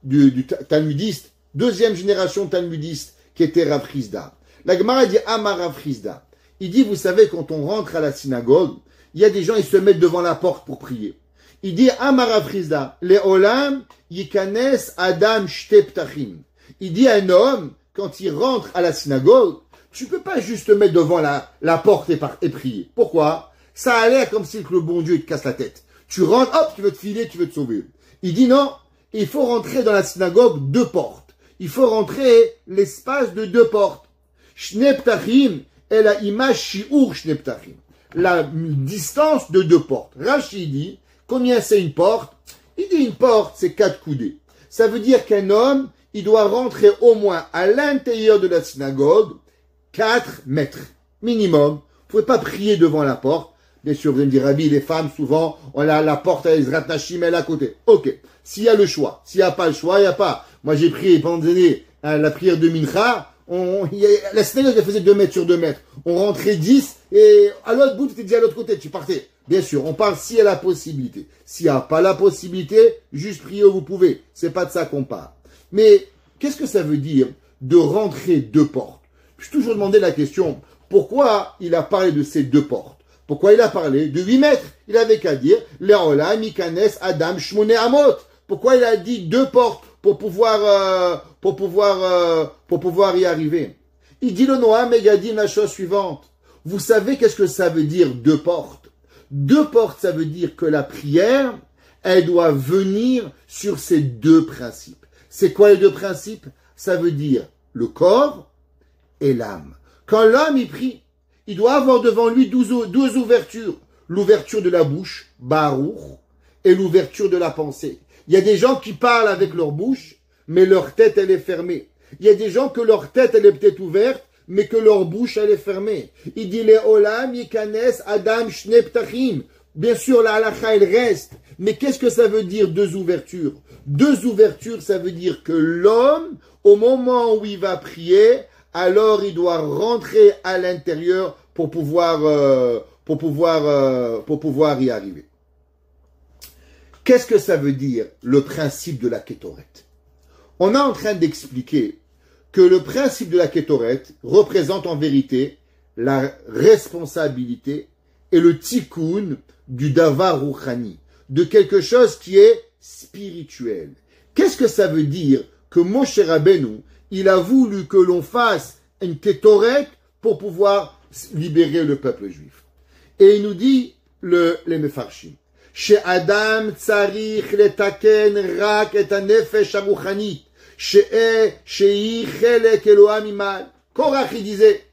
du talmudiste. Deuxième génération talmudiste qui était Rav Chizda. La Gemara dit Amar Rav Chizda. Il dit, vous savez, quand on rentre à la synagogue, il y a des gens, ils se mettent devant la porte pour prier. Il dit, Amar Rav Chizda, Le'olam yikanes Adam shte ptachim. Il dit à un homme, quand il rentre à la synagogue, tu peux pas juste te mettre devant la porte et prier. Pourquoi? Ça a l'air comme si le bon Dieu il te casse la tête. Tu rentres, hop, tu veux te filer, tu veux te sauver. Il dit non, il faut rentrer dans la synagogue 2 portes. Il faut rentrer l'espace de 2 portes. Shne ptachim et la image shiur shne ptachim. La distance de 2 portes. Rashi dit, combien c'est une porte? Il dit une porte, c'est 4 coudées. Ça veut dire qu'un homme, il doit rentrer au moins à l'intérieur de la synagogue 4 mètres minimum. Vous ne pouvez pas prier devant la porte. Bien sûr, vous allez me dire, Rabbi, les femmes, souvent, on a la porte à Ezrat Nashim, elle est à côté. Ok. S'il y a le choix. S'il n'y a pas le choix, il n'y a pas. Moi, j'ai prié pendant des années la prière de Mincha. La synagogue, elle faisait 2 mètres sur 2 mètres. On rentrait 10 et à l'autre bout, tu étais déjà à l'autre côté, tu partais. Bien sûr, on parle s'il y a la possibilité. S'il n'y a pas la possibilité, juste prier où vous pouvez. C'est pas de ça qu'on parle. Mais, qu'est-ce que ça veut dire de rentrer 2 portes? Je me suis toujours demandé la question, pourquoi il a parlé de ces 2 portes? Pourquoi il a parlé de 8 mètres? Il avait qu'à dire, Leola, Mikanes, Adam, Shmone, Amot. Pourquoi il a dit 2 portes pour pouvoir y arriver? Il dit le Noam et Gadim la chose suivante. Vous savez qu'est-ce que ça veut dire 2 portes? 2 portes, ça veut dire que la prière, elle doit venir sur ces 2 principes. C'est quoi les 2 principes? Ça veut dire le corps et l'âme. Quand l'homme y prie, il doit avoir devant lui 12 ouvertures. L'ouverture de la bouche, Baruch, et l'ouverture de la pensée. Il y a des gens qui parlent avec leur bouche, mais leur tête, elle est fermée. Il y a des gens que leur tête, elle est peut-être ouverte, mais que leur bouche, elle est fermée. Il dit, les olam, yikanes, adam, shne ptachim. Bien sûr, la halakha, elle reste. Mais qu'est-ce que ça veut dire 2 ouvertures? 2 ouvertures, ça veut dire que l'homme, au moment où il va prier, alors il doit rentrer à l'intérieur pour pouvoir y arriver. Qu'est-ce que ça veut dire le principe de la kétoret? On est en train d'expliquer que le principe de la kétoret représente en vérité la responsabilité et le tikkun du davar rouchani, de quelque chose qui est spirituel. Qu'est-ce que ça veut dire que Moshe Rabbeinu, il a voulu que l'on fasse une kétoret pour pouvoir libérer le peuple juif? Et il nous dit les mefarshim. Chez Adam tsarich letaken rak et hanefesh haruchanit. Shei chelek Eloham imal. Korach il disait,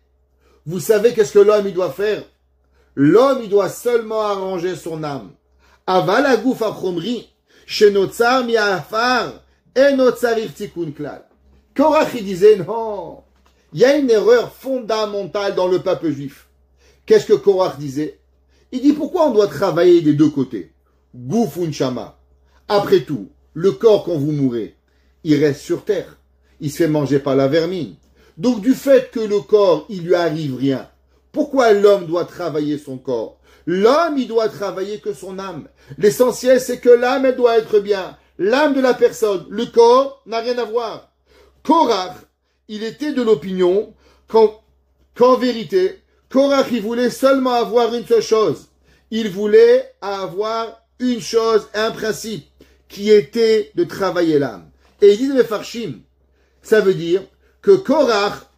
vous savez qu'est-ce que l'homme il doit faire? L'homme il doit seulement arranger son âme. Aval aguf achomri shenotzar mi'afar enotzarich tikun klal. Korach il disait non, il y a une erreur fondamentale dans le peuple juif. Qu'est-ce que Korach disait? Il dit pourquoi on doit travailler des 2 côtés? Gouf ou nshama. Après tout, le corps quand vous mourrez, il reste sur terre. Il se fait manger par la vermine. Donc du fait que le corps, il lui arrive rien, pourquoi l'homme doit travailler son corps? L'homme, il doit travailler que son âme. L'essentiel, c'est que l'âme, elle doit être bien. L'âme de la personne, le corps, n'a rien à voir. Korach, il était de l'opinion qu'en vérité, Korach, il voulait seulement avoir une seule chose. Il voulait avoir une chose, un principe, qui était de travailler l'âme. Et il dit de Mefarshim, ça veut dire que Korach,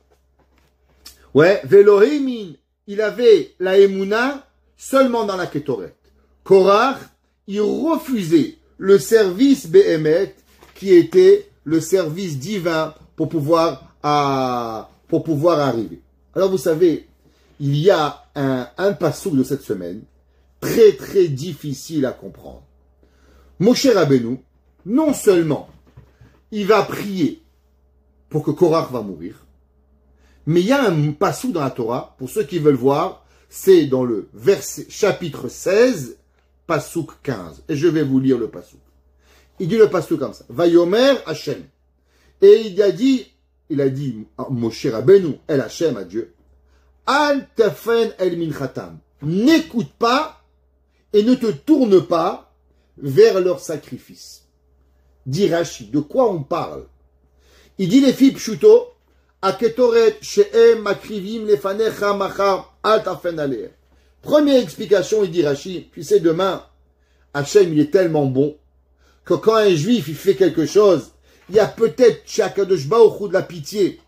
Velohimin, il avait la Emouna seulement dans la Kétoret. Korach, il refusait le service Behemet, qui était le service divin pour pouvoir arriver. Alors vous savez, il y a un passouk de cette semaine très très difficile à comprendre. Moshe Rabbeinu, non seulement il va prier pour que Korach va mourir, mais il y a un passou dans la Torah, pour ceux qui veulent voir, c'est dans le verset, chapitre 16, passouk 15. Et je vais vous lire le passouk. Il dit le passouk comme ça. Vayomer Hashem. Et il a dit Moshe Rabbeinu, El Hashem à Dieu, Al tefen el minchatam. N'écoute pas et ne te tourne pas vers leur sacrifice. Dit Rashi, de quoi on parle? Il dit les filles pshuto, aketoret she'em makrivim lefanecha machar al tafen aleer. Première explication, il dit Rashi, tu sais demain, Hachem il est tellement bon que quand un juif il fait quelque chose, il y a peut-être chez Akadosh Baruch Hu de la pitié.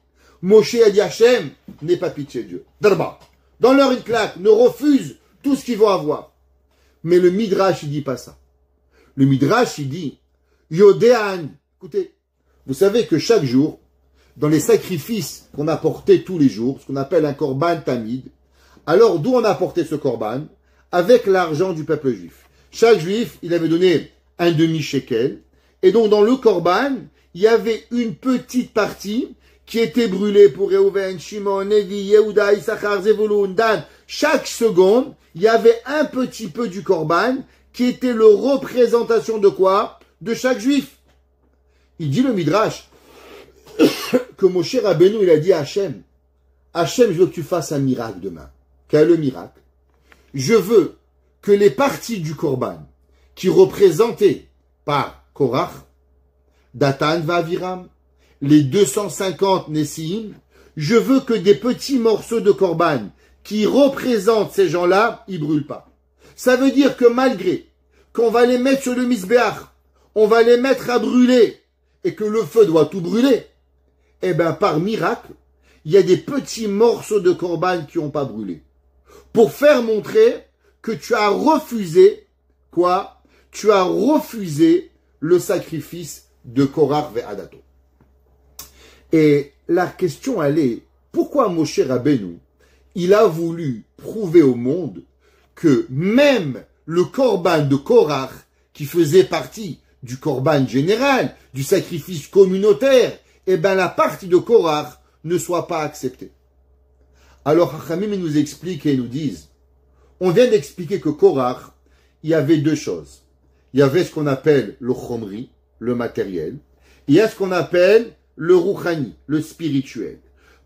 Moshe a dit Hachem, n'aie pas pitié de Dieu. Darba. Dans leur une claque, ne refuse tout ce qu'ils vont avoir. Mais le Midrash il dit pas ça. Le Midrash il dit Yodéan. Écoutez, vous savez que chaque jour, dans les sacrifices qu'on apportait tous les jours, ce qu'on appelle un korban tamid, alors d'où on a apporté ce korban? Avec l'argent du peuple juif. Chaque juif, il avait donné un demi-shekel, et donc dans le korban, il y avait une petite partie qui était brûlée pour Reuven, Shimon, Levi, Yehuda, Issachar, Zevulun, Dan. Chaque seconde, il y avait un petit peu du korban qui était la représentation de quoi? De chaque juif. Il dit le Midrash que Moshe Rabbeinu, il a dit à Hachem, Hachem, je veux que tu fasses un miracle demain. Quel est le miracle? Je veux que les parties du korban qui représentaient par Korach, Datan Vaviram, les 250 Nessiim, je veux que des petits morceaux de korban qui représentent ces gens-là, ils brûlent pas. Ça veut dire que malgré qu'on va les mettre sur le misbéach, on va les mettre à brûler, et que le feu doit tout brûler, eh bien par miracle, il y a des petits morceaux de korban qui n'ont pas brûlé. Pour faire montrer que tu as refusé, quoi? Tu as refusé le sacrifice de Korach ve'adato. Et la question, elle est, pourquoi Moshe Rabbeinu, il a voulu prouver au monde que même le korban de Korach, qui faisait partie du korban général, du sacrifice communautaire, eh bien la partie de Korach ne soit pas acceptée. Alors Chachamim nous expliquent et nous disent, on vient d'expliquer que Korach, il y avait deux choses. Il y avait ce qu'on appelle le chomri, le matériel, il y a ce qu'on appelle le rouchani, le spirituel.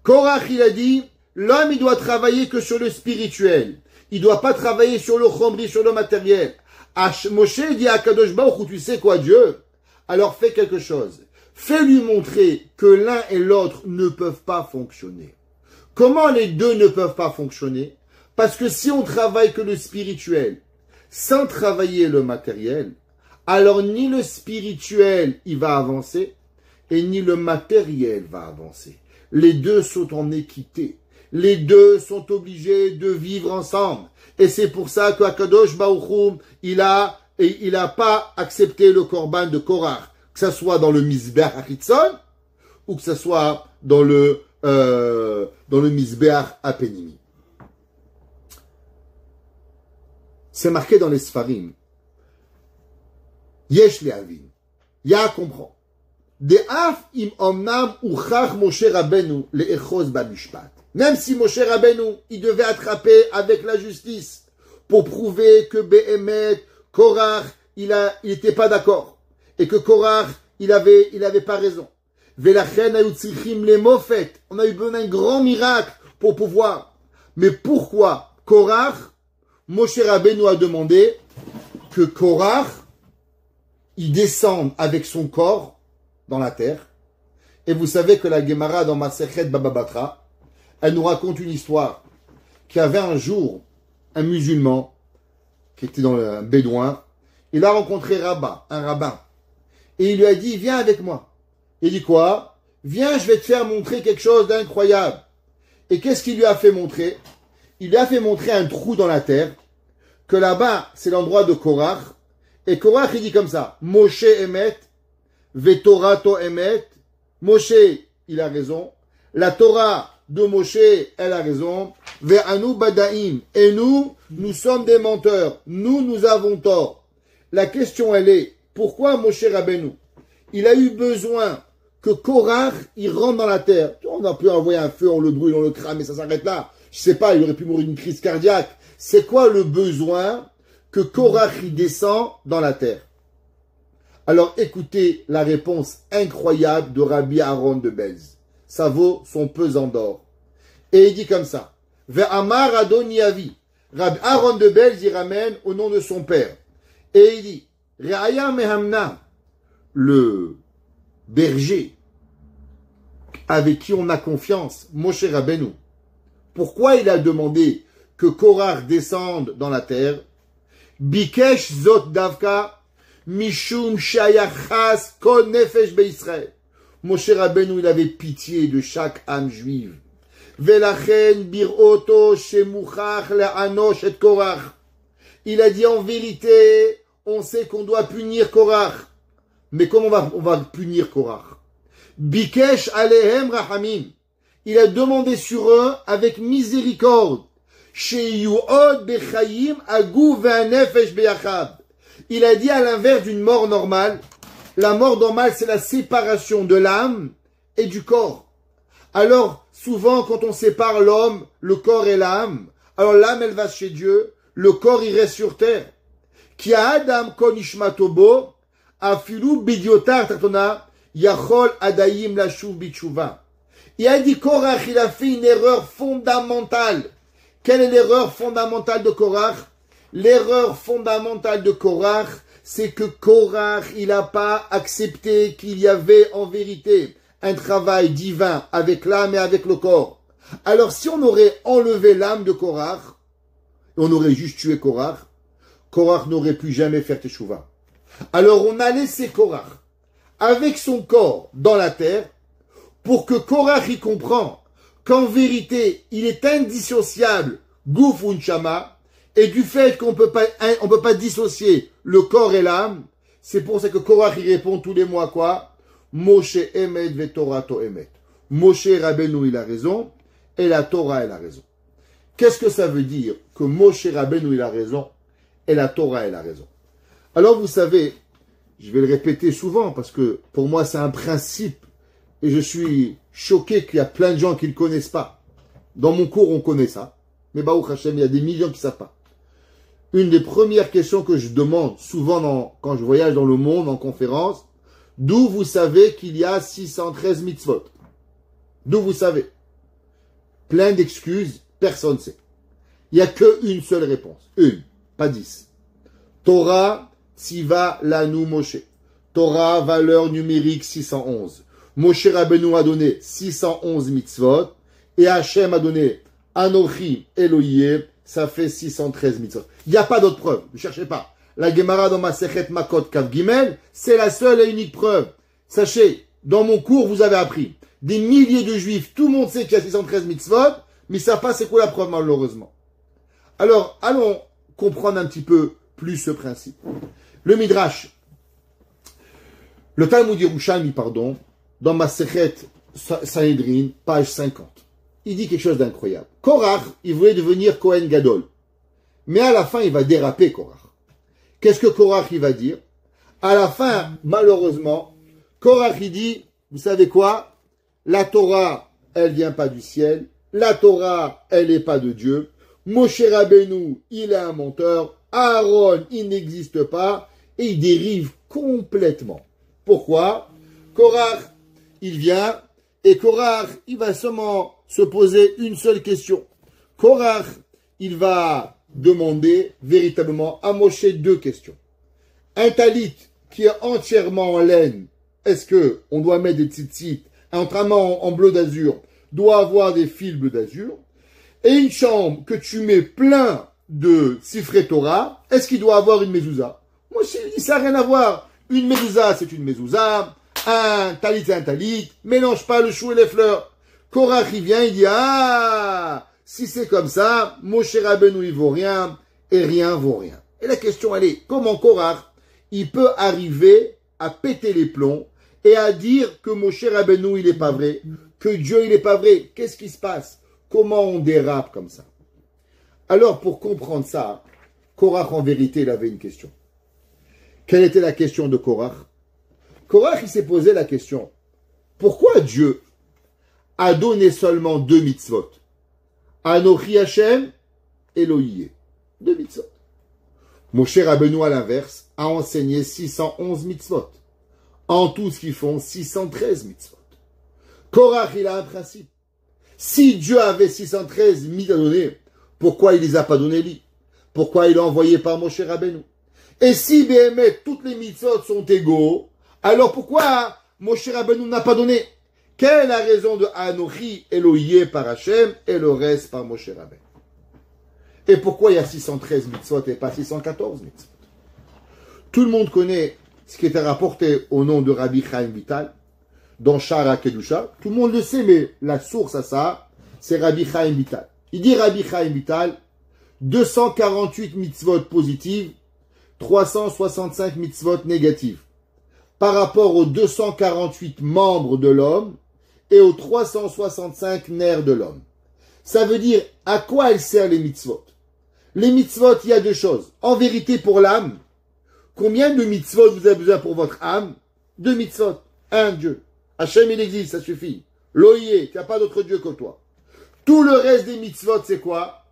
Korach, il a dit, l'homme, il doit travailler que sur le spirituel. Il ne doit pas travailler sur le chomri, sur le matériel. Moshe dit à Kadosh Baruch Hu, tu sais quoi, Dieu? Alors fais quelque chose. Fais-lui montrer que l'un et l'autre ne peuvent pas fonctionner. Comment les deux ne peuvent pas fonctionner? Parce que si on travaille que le spirituel, sans travailler le matériel, alors ni le spirituel il va avancer, et ni le matériel va avancer. Les deux sont en équité. Les deux sont obligés de vivre ensemble. Et c'est pour ça que Akadosh Baruch Hu, il a pas accepté le korban de Korach, que ce soit dans le Mizbeach Achitzon, ou que ce soit dans le Mizbeach Apenimi. C'est marqué dans les Sfarim. Yesh le'avin. Il y a à comprendre. De'af im omnam uchach Moshe Rabbeinu le'echoz b'mishpat. Même si Moshe Rabbeinu, il devait attraper avec la justice pour prouver que Behemet, Korach, il était pas d'accord. Et que Korach, il avait pas raison. Velachen ayut tzrichim lemofet. On a eu besoin d'un grand miracle pour pouvoir. Mais pourquoi Korach, Moshe Rabbeinu a demandé que Korach, il descende avec son corps dans la terre. Et vous savez que la Gemara dans Masechet Baba Batra, elle nous raconte une histoire qu'il y avait un jour un musulman qui était dans un bédouin. Il a rencontré un rabbin. Et il lui a dit, viens avec moi. Il dit quoi? Viens, je vais te faire montrer quelque chose d'incroyable. Et qu'est-ce qu'il lui a fait montrer? Il lui a fait montrer un trou dans la terre, que là-bas, c'est l'endroit de Korach. Et Korach, il dit comme ça, Moshe emet, vetorato emet. Moshe, il a raison. La Torah de Moshe, elle a raison. Ve'anu badaim. Et nous sommes des menteurs. Nous avons tort. La question, elle est, pourquoi Moshe Rabbeinu, il a eu besoin que Korach, il rentre dans la terre. On a pu envoyer un feu, on le brûle, on le crame et ça s'arrête là. Je sais pas, il aurait pu mourir d'une crise cardiaque. C'est quoi le besoin que Korach, il descend dans la terre? Alors écoutez la réponse incroyable de Rabbi Aaron de Belz. Ça vaut son pesant d'or. Et il dit comme ça. Ve'amar Adoni Avi. Rabbi Aaron de Belz, il ramène au nom de son père. Et il dit, Re'aya Mehamna, le berger avec qui on a confiance, Moshe Rabbeinu. Pourquoi il a demandé que Korach descende dans la terre? Bikesh zot davka mishum shayachas kol nefesh beIsraël. Moshe Rabbeinu, il avait pitié de chaque âme juive. Velachen biroto shemuchach le'anosh et Korach. Il a dit en vérité, on sait qu'on doit punir Korach. Mais comment on va punir Korach? Bikesh alehem rahamim. Il a demandé sur eux avec miséricorde. Sheyuod bechayim agou ve'anefesh beyachad. Il a dit à l'inverse d'une mort normale. La mort normale, c'est la séparation de l'âme et du corps. Alors, souvent, quand on sépare l'homme, le corps et l'âme, alors l'âme, elle va chez Dieu, le corps, il reste sur terre. Ki adam konishmatobo, afilu bidiotar tatona, yachol adayim lashuv bitshuva. Il a dit Korach, il a fait une erreur fondamentale. Quelle est l'erreur fondamentale de Korach? L'erreur fondamentale de Korach, c'est que Korach, il n'a pas accepté qu'il y avait en vérité un travail divin avec l'âme et avec le corps. Alors si on aurait enlevé l'âme de Korach, on aurait juste tué Korach, Korach n'aurait pu jamais faire Teshuvah. Alors on a laissé Korach avec son corps dans la terre pour que Korach y comprend qu'en vérité il est indissociable Gouf ou Nshama, et du fait qu'on peut pas dissocier le corps et l'âme, c'est pour ça que Korach y répond tous les mois quoi? Moshe Emet ve Torato Emet. Moshe Rabbeinu il a raison et la Torah elle a raison. Qu'est-ce que ça veut dire que Moshe Rabbeinu il a raison et la Torah elle a raison? Alors vous savez, je vais le répéter souvent parce que pour moi c'est un principe et je suis choqué qu'il y a plein de gens qui ne le connaissent pas. Dans mon cours on connaît ça, mais Baruch Hashem il y a des millions qui ne savent pas. Une des premières questions que je demande souvent quand je voyage dans le monde en conférence, d'où vous savez qu'il y a 613 mitzvot? D'où vous savez? Plein d'excuses, personne ne sait. Il n'y a qu'une seule réponse. Une, pas 10. Torah, Tziva, Lanu, Moshe. Torah, valeur numérique 611. Moshe Rabbeinu a donné 611 mitzvot. Et Hachem a donné Anochi, Elohim, ça fait 613 mitzvot. Il n'y a pas d'autre preuve, ne cherchez pas. La Gemara dans Masechet Makot Kav Gimel, c'est la seule et unique preuve. Sachez, dans mon cours, vous avez appris des milliers de juifs, tout le monde sait qu'il y a 613 mitzvot, mais ça passe, c'est quoi la preuve malheureusement? Alors, allons comprendre un petit peu plus ce principe. Le Midrash, le Talmud Yerushalmi, pardon, dans Masechet Sanhedrin, page 50. Il dit quelque chose d'incroyable. Korach, il voulait devenir Kohen Gadol. Mais à la fin, il va déraper, Korach. Qu'est-ce que Korach, il va dire? À la fin, malheureusement, Korach, il dit, vous savez quoi? La Torah, elle vient pas du ciel. La Torah, elle n'est pas de Dieu. Moshe Rabbeinu, il est un menteur. Aaron, il n'existe pas. Et il dérive complètement. Pourquoi? Korach, il vient, et Korach, il va seulement se poser une seule question. Korach, il va demander véritablement à Moshe deux questions. Un talit qui est entièrement en laine, est-ce que on doit mettre des tzitzit, un traitement en bleu d'azur doit avoir des fils bleu d'azur, et une chambre que tu mets plein de Sifrei Torah, est-ce qu'il doit avoir une mezouza? Moi, ça n'a rien à voir. Une mezouza, c'est une mezouza. Un talit, c'est un talit. Mélange pas le chou et les fleurs. Korach, il vient, il dit, ah, si c'est comme ça, Moshe Rabbeinu, il vaut rien, et rien vaut rien. Et la question, elle est, comment Korach, il peut arriver à péter les plombs et à dire que Moshe Rabbeinu, il n'est pas vrai, que Dieu, il n'est pas vrai? Qu'est-ce qui se passe? Comment on dérape comme ça? Alors, pour comprendre ça, Korach, en vérité, il avait une question. Quelle était la question de Korach? Korach, il s'est posé la question, pourquoi Dieu a donné seulement 2 mitzvot? Anochi Hashem et Loïe. 2 mitzvot. Moshe Rabbeinu, à l'inverse, a enseigné 611 mitzvot. En tout, ce qu'ils font 613 mitzvot. Korach, il a un principe. Si Dieu avait 613 mitzvot à donner, pourquoi il les a pas donnés lui? Pourquoi il a envoyé par Moshe Rabbeinu? Et si BMF, toutes les mitzvot sont égaux, alors pourquoi Moshe Rabbeinu n'a pas donné? Quelle est la raison de Anochi Elohié par Hachem et le reste par Moshe Rabbeinu? Et pourquoi il y a 613 mitzvot et pas 614 mitzvot? Tout le monde connaît ce qui était rapporté au nom de Rabbi Chaim Vital dans Shara Kedusha. Tout le monde le sait, mais la source à ça, c'est Rabbi Chaim Vital. Il dit Rabbi Chaim Vital, 248 mitzvot positives, 365 mitzvot négatives. Par rapport aux 248 membres de l'homme et aux 365 nerfs de l'homme. Ça veut dire, à quoi elles servent les mitzvot? Les mitzvot, il y a 2 choses. En vérité, pour l'âme, combien de mitzvot vous avez besoin pour votre âme? 2 mitzvot. Un Dieu. Hachem, il existe, ça suffit. Loïe, il n'y a pas d'autre Dieu que toi. Tout le reste des mitzvot, c'est quoi?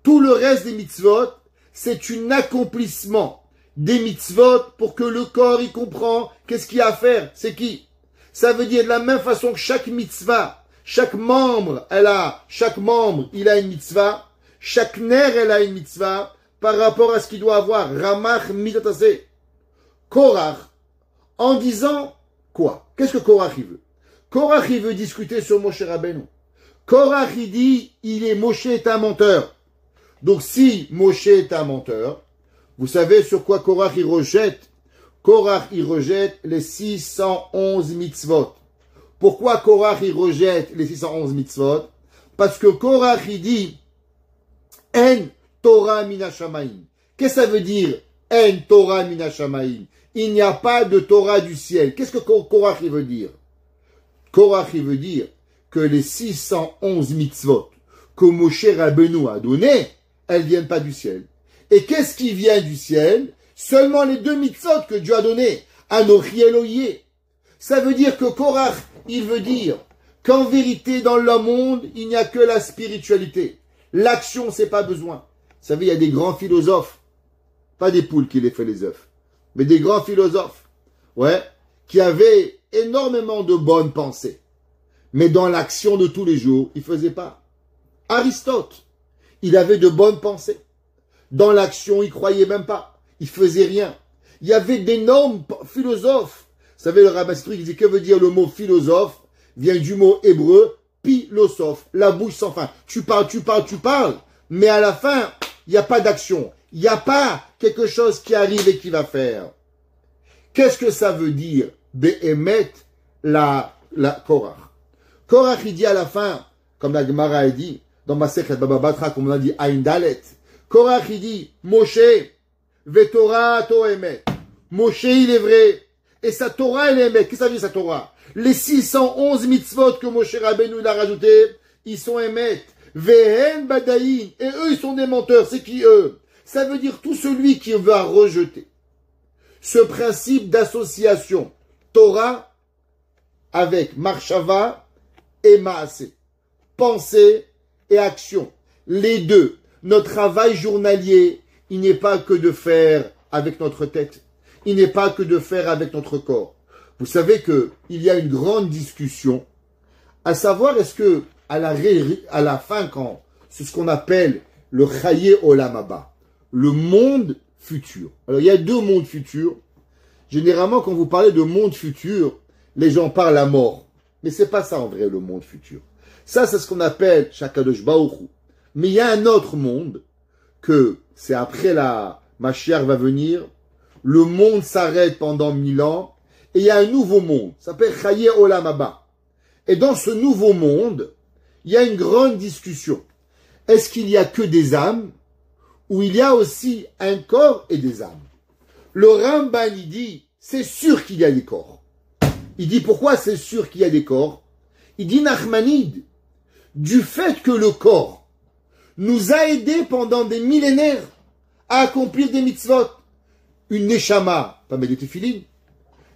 Tout le reste des mitzvot, c'est un accomplissement des mitzvot pour que le corps, il comprend qu'est-ce qu'il y a à faire. C'est qui? Ça veut dire de la même façon que chaque mitzvah, chaque membre, il a une mitzvah. Chaque nerf, elle a une mitzvah par rapport à ce qu'il doit avoir. Ramach mitatase. Korach, en disant quoi? Qu'est-ce que Korach il veut? Korach il veut discuter sur Moshe Rabbeinu. Korach il dit, Moshe est un menteur. Donc si Moshe est un menteur, vous savez sur quoi Korach il rejette? Korach il rejette les 611 mitzvot. Pourquoi Korach il rejette les 611 mitzvot? Parce que Korach il dit En Torah mina shamayim. Qu'est-ce que ça veut dire En Torah mina shamayim? Il n'y a pas de Torah du ciel. Qu'est-ce que Korach il veut dire? Korach il veut dire que les 611 mitzvot que Moshe Rabbeinu a donné, elles viennent pas du ciel. Et qu'est-ce qui vient du ciel? Seulement les 2 mitzvot que Dieu a donné. Anochi Elohié. Ça veut dire que Korach, il veut dire qu'en vérité, dans le monde, il n'y a que la spiritualité. L'action, c'est pas besoin. Vous savez, il y a des grands philosophes, pas des poules qui les fait les œufs, mais des grands philosophes, qui avaient énormément de bonnes pensées. Mais dans l'action de tous les jours, il faisait pas. Aristote, il avait de bonnes pensées. Dans l'action, il croyait même pas. Il faisait rien. Il y avait d'énormes philosophes. Vous savez, le rabbin Strik disait, que veut dire le mot philosophe? Vient du mot hébreu, philosophe, la bouche sans fin. Tu parles, mais à la fin, il n'y a pas d'action. Il n'y a pas quelque chose qui arrive et qui va faire. Qu'est-ce que ça veut dire? Behemet la Korach. Korach, il dit à la fin, comme la Gemara a dit, dans Masechet Baba Batra, comme on a dit, Aïn Dalet. Korach, il dit, Moshe, Vetora Toemet. Moshe, il est vrai. Et sa Torah, elle est émet. Qu'est-ce que ça veut dire, sa Torah? Les 611 mitzvot que Moshe Rabbeinu il a rajouté, ils sont émet. Vehen Badaïn. Et eux, ils sont des menteurs. C'est qui eux? Ça veut dire tout celui qui va rejeter ce principe d'association Torah avec Marshava et Maasé. Pensée et action. Les deux. Notre travail journalier, il n'est pas que de faire avec notre tête. Il n'est pas que de faire avec notre corps. Vous savez que il y a une grande discussion à savoir est-ce que à la fin, quand c'est ce qu'on appelle le Chaye Olam Haba, le monde futur. Alors il y a 2 mondes futurs. Généralement, quand vous parlez de monde futur, les gens parlent à mort. Mais c'est pas ça en vrai le monde futur. Ça, c'est ce qu'on appelle Shakadosh Baruch Hu. Mais il y a un autre monde que c'est après la Mashiach va venir. Le monde s'arrête pendant 1000 ans. Et il y a un nouveau monde. Ça s'appelle Chaye Olam Haba. Et dans ce nouveau monde, il y a une grande discussion. Est-ce qu'il y a que des âmes ou il y a aussi un corps et des âmes? Le Ramban, il dit, c'est sûr qu'il y a des corps. Il dit, pourquoi c'est sûr qu'il y a des corps? Il dit, Nachmanide, du fait que le corps nous a aidés pendant des millénaires à accomplir des mitzvot. Une neshama peut pas mettre des téfilines.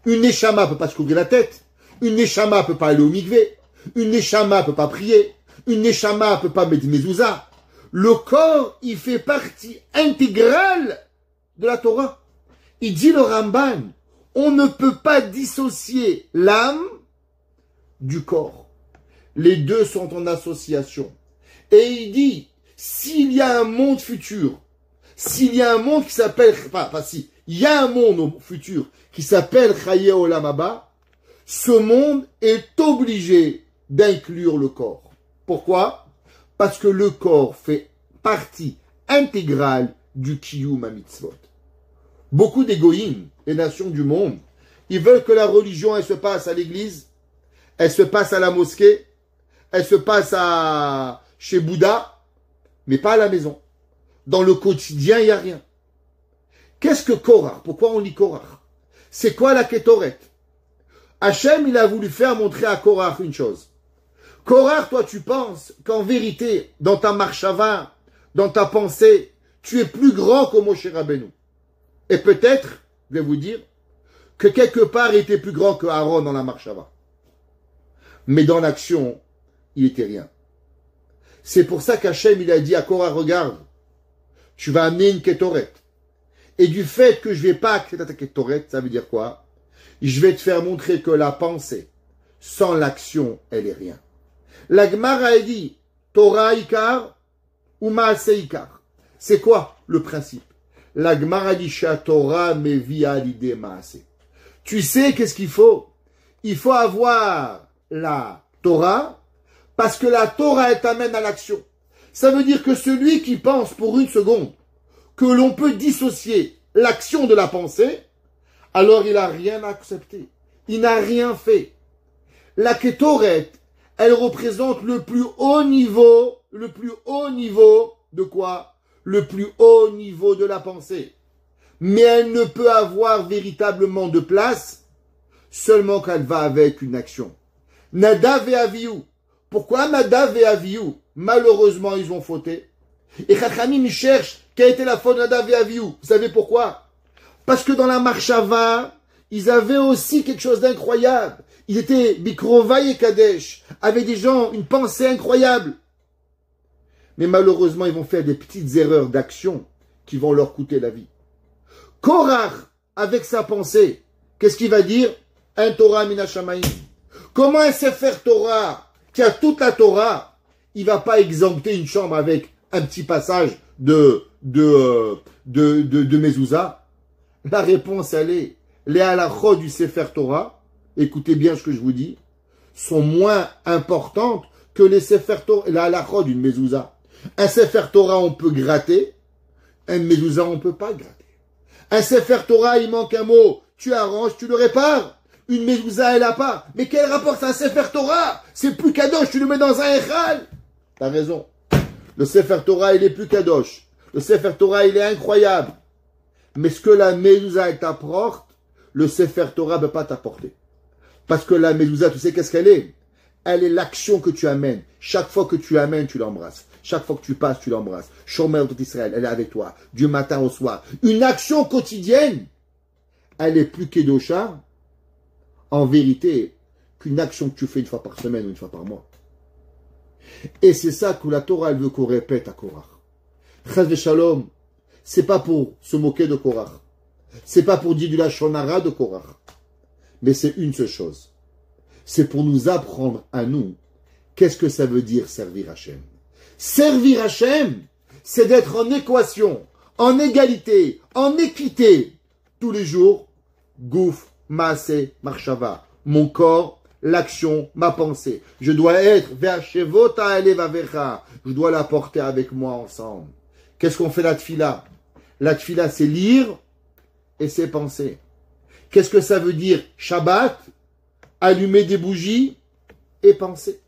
Une neshama peut pas se couvrir la tête. Une neshama peut pas aller au mikvé. Une neshama peut pas prier. Une neshama peut pas mettre des mezouza. Le corps, il fait partie intégrale de la Torah. Il dit le Ramban, on ne peut pas dissocier l'âme du corps. Les deux sont en association. Et il dit, s'il y a un monde futur, s'il y a un monde qui s'appelle, il y a un monde au futur qui s'appelle Chaye Olam Haba, ce monde est obligé d'inclure le corps. Pourquoi? Parce que le corps fait partie intégrale du Kiyum HaMitzvot. Beaucoup d'égoïmes, les nations du monde, ils veulent que la religion, elle se passe à l'église, elle se passe à la mosquée, elle se passe chez Bouddha, mais pas à la maison. Dans le quotidien, il n'y a rien. Qu'est-ce que Korach? Pourquoi on lit Korach? C'est quoi la Kétoret? Hachem, il a voulu faire montrer à Korach une chose. Korach, toi, tu penses qu'en vérité, dans ta marchava, dans ta pensée, tu es plus grand que Moshe Rabbeinu. Et peut-être, je vais vous dire, que quelque part, il était plus grand que Aaron dans la marchava. Mais dans l'action, il était rien. C'est pour ça qu'Hachem, il a dit à Korach, regarde, tu vas amener une Kétoret. Et du fait que je vais pas accepter ta Kétoret, ça veut dire quoi? Je vais te faire montrer que la pensée, sans l'action, elle est rien. La Gemara a dit, Torah Ikar ou Maase Ikar. C'est quoi le principe? La Gemara dit, Torah mevia l'idée Maase. Tu sais qu'est-ce qu'il faut? Il faut avoir la Torah, parce que la Torah, elle t'amène à l'action. Ça veut dire que celui qui pense pour une seconde que l'on peut dissocier l'action de la pensée, alors il n'a rien accepté. Il n'a rien fait. La Kétoret, elle représente le plus haut niveau de quoi? Le plus haut niveau de la pensée. Mais elle ne peut avoir véritablement de place seulement qu'elle va avec une action. Nadav et Avihu. Pourquoi Nadav et Avihu? Malheureusement, ils ont fauté. Et Chachamim cherche quelle a été la faute de Nadav et Avihu. Vous savez pourquoi? Parce que dans la marchava, ils avaient aussi quelque chose d'incroyable. Ils étaient Bikrova et Kadesh, avec des gens, une pensée incroyable. Mais malheureusement, ils vont faire des petites erreurs d'action qui vont leur coûter la vie. Korach, avec sa pensée, qu'est-ce qu'il va dire? Un Torah mina shamayim. Comment un Sefer Torah, qui a toute la Torah, il va pas exempter une chambre avec un petit passage de mezouza? La réponse, elle est, les halachot du Sefer Torah, écoutez bien ce que je vous dis, sont moins importantes que les Sefer Torah, la halachot d'une mezouza. Un Sefer Torah, on peut gratter, un mezouza, on peut pas gratter. Un Sefer Torah, il manque un mot, tu arranges, tu le répares. Une mezouza, elle a pas. Mais quel rapport c'est un Sefer Torah? C'est plus kadosh, tu le mets dans un echal. T'as raison. Le Sefer Torah, il est plus kadosh. Le Sefer Torah, il est incroyable. Mais ce que la mezouza t'apporte, le Sefer Torah ne peut pas t'apporter. Parce que la mezouza, tu sais qu'est-ce qu'elle est? Elle est l'action que tu amènes. Chaque fois que tu amènes, tu l'embrasses. Chaque fois que tu passes, tu l'embrasses. Shomer d'Israël, elle est avec toi. Du matin au soir. Une action quotidienne, elle est plus kedosha, en vérité, qu'une action que tu fais une fois par semaine ou une fois par mois. Et c'est ça que la Torah, elle veut qu'on répète à Korach. Chas v'shalom, c'est pas pour se moquer de Korach. C'est pas pour dire du lashon hara de Korach. Mais c'est une seule chose. C'est pour nous apprendre à nous, qu'est-ce que ça veut dire servir Hachem. Servir Hachem, c'est d'être en équation, en égalité, en équité, tous les jours, gouf, maaseh, marshava, mon corps, l'action, ma pensée. Je dois être ve'ashevota elevavecha, je dois la porter avec moi ensemble. Qu'est-ce qu'on fait la tfila? La tfila, c'est lire et c'est penser. Qu'est-ce que ça veut dire Shabbat? Allumer des bougies et penser.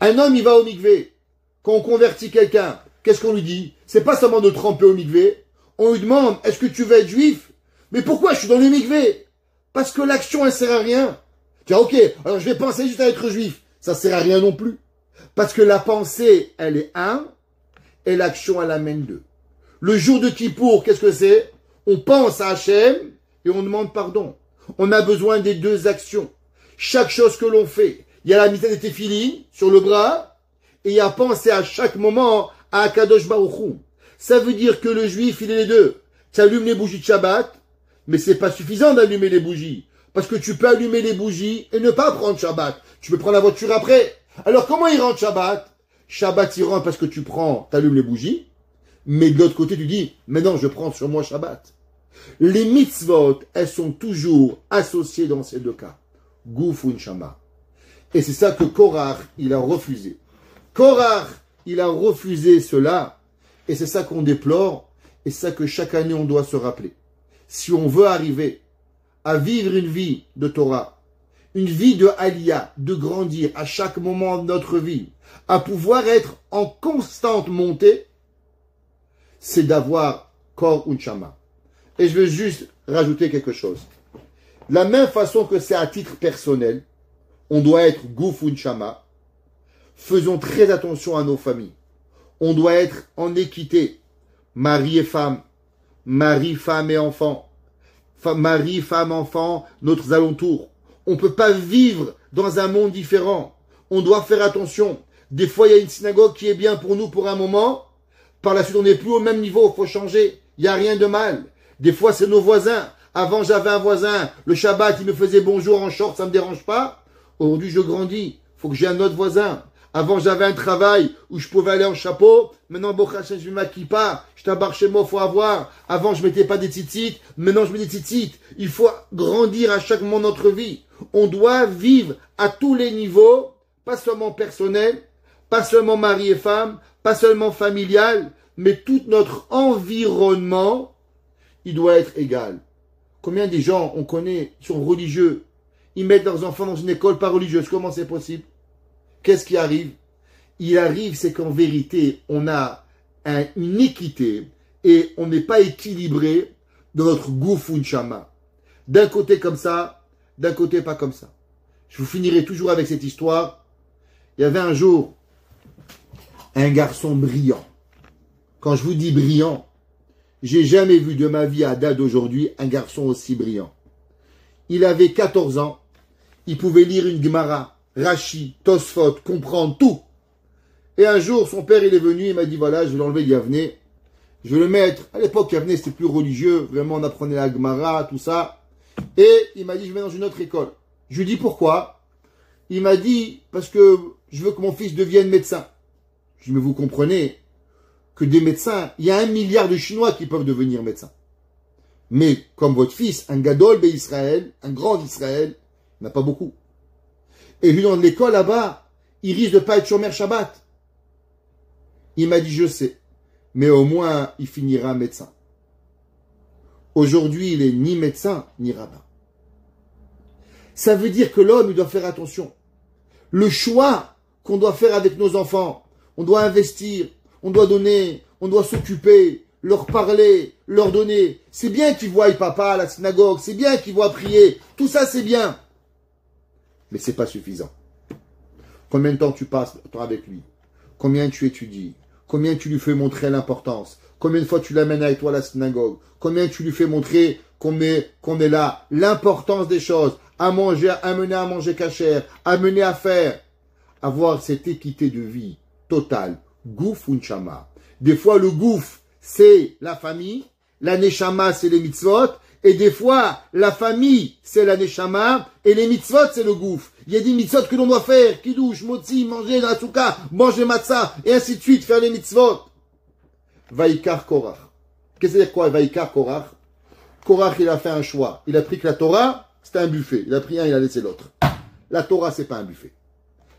Un homme, il va au mikvé. Quand on convertit quelqu'un, qu'est-ce qu'on lui dit? C'est pas seulement de tremper au mikvé. On lui demande, est-ce que tu veux être juif? Mais pourquoi je suis dans le mikvé? Parce que l'action, elle sert à rien. Tu dis, ok, alors je vais penser juste à être juif. Ça sert à rien non plus. Parce que la pensée, elle est un, et l'action, elle amène deux. Le jour de Kippour, qu'est-ce que c'est? On pense à Hachem et on demande pardon. On a besoin des deux actions. Chaque chose que l'on fait, il y a la mitzvah des téphilines sur le bras et il y a penser à chaque moment à Akadosh Baruch Hu. Ça veut dire que le juif, il est les deux. Tu allumes les bougies de Shabbat, mais c'est pas suffisant d'allumer les bougies. Parce que tu peux allumer les bougies et ne pas prendre Shabbat. Tu peux prendre la voiture après. Alors comment il rentre Shabbat? Shabbat, il rentre parce que tu allumes les bougies. Mais de l'autre côté, tu dis, mais non, je prends sur moi Shabbat. Les mitzvot, elles sont toujours associées dans ces deux cas. Gouf ou Neshama. Et c'est ça que Korach, il a refusé. Korach, il a refusé cela. Et c'est ça qu'on déplore. Et c'est ça que chaque année, on doit se rappeler. Si on veut arriver à vivre une vie de Torah, une vie de Aliyah, de grandir à chaque moment de notre vie, à pouvoir être en constante montée, c'est d'avoir Kor Unshama. Et je veux juste rajouter quelque chose. La même façon que c'est à titre personnel, on doit être Gouf Unshama, faisons très attention à nos familles. On doit être en équité, mari et femme et enfant, mari, femme, enfant, notre alentours. On ne peut pas vivre dans un monde différent. On doit faire attention. Des fois, il y a une synagogue qui est bien pour nous pour un moment. Par la suite, on n'est plus au même niveau. Il faut changer. Il n'y a rien de mal. Des fois, c'est nos voisins. Avant, j'avais un voisin. Le Shabbat, il me faisait bonjour en short. Ça ne me dérange pas. Aujourd'hui, je grandis. Il faut que j'ai un autre voisin. Avant, j'avais un travail où je pouvais aller en chapeau. Maintenant, je ne m'acquille pas. Je t'embarque chez moi, il faut avoir. Avant, je ne mettais pas des tzitzit. Maintenant, je mets des tzitzit. Il faut grandir à chaque moment de notre vie. On doit vivre à tous les niveaux, pas seulement personnel, pas seulement mari et femme, pas seulement familial, mais tout notre environnement, il doit être égal. Combien des gens on connaît sont religieux, ils mettent leurs enfants dans une école pas religieuse, comment c'est possible? Qu'est-ce qui arrive? Il arrive, c'est qu'en vérité, on a une équité et on n'est pas équilibré dans notre Gouf Unshama. D'un côté comme ça, d'un côté pas comme ça. Je vous finirai toujours avec cette histoire. Il y avait un jour un garçon brillant. Quand je vous dis brillant, j'ai jamais vu de ma vie à date d'aujourd'hui un garçon aussi brillant. Il avait 14 ans, il pouvait lire une Gemara, Rashi, Tosfot, comprendre tout. Et un jour, son père, il est venu, il m'a dit, voilà, je vais l'enlever de Yavne, je vais le mettre, à l'époque, Yavne, c'était plus religieux, vraiment, on apprenait la Gemara, tout ça. Et il m'a dit, je vais dans une autre école. Je lui dis, pourquoi? Il m'a dit, parce que je veux que mon fils devienne médecin. Je dis, mais vous comprenez que des médecins, il y a 1 milliard de Chinois qui peuvent devenir médecins. Mais, comme votre fils, un Gadol Israël, un grand d'Israël, il n'y en a pas beaucoup. Et lui, dans l'école là-bas, il risque de pas être Shomer Shabbat. Il m'a dit, je sais, mais au moins, il finira médecin. Aujourd'hui, il est ni médecin, ni rabbin. Ça veut dire que l'homme, il doit faire attention. Le choix qu'on doit faire avec nos enfants, on doit investir, on doit donner, on doit s'occuper, leur parler, leur donner. C'est bien qu'ils voient papa à la synagogue, c'est bien qu'ils voient prier, tout ça c'est bien. Mais c'est pas suffisant. Combien de temps tu passes avec lui? Combien tu étudies? Combien tu lui fais montrer l'importance? Combien de fois tu l'amènes avec toi à la synagogue? Combien tu lui fais montrer qu'on est là? L'importance des choses. À manger, amener à manger cachère, amener à faire. Avoir cette équité de vie totale. Gouf ou neshama. Des fois, le gouf, c'est la famille. La neshama, c'est les mitzvot. Et des fois, la famille, c'est la neshama. Et les mitzvot, c'est le gouf. Il y a des mitzvot que l'on doit faire. Kiddush, motzi, manger dans la souka, manger matzah, et ainsi de suite, faire les mitzvot. Vaikar Korach. Qu'est-ce que c'est quoi, Vaikar Korach? Korach, il a fait un choix. Il a pris que la Torah, c'était un buffet. Il a pris un, il a laissé l'autre. La Torah, c'est pas un buffet.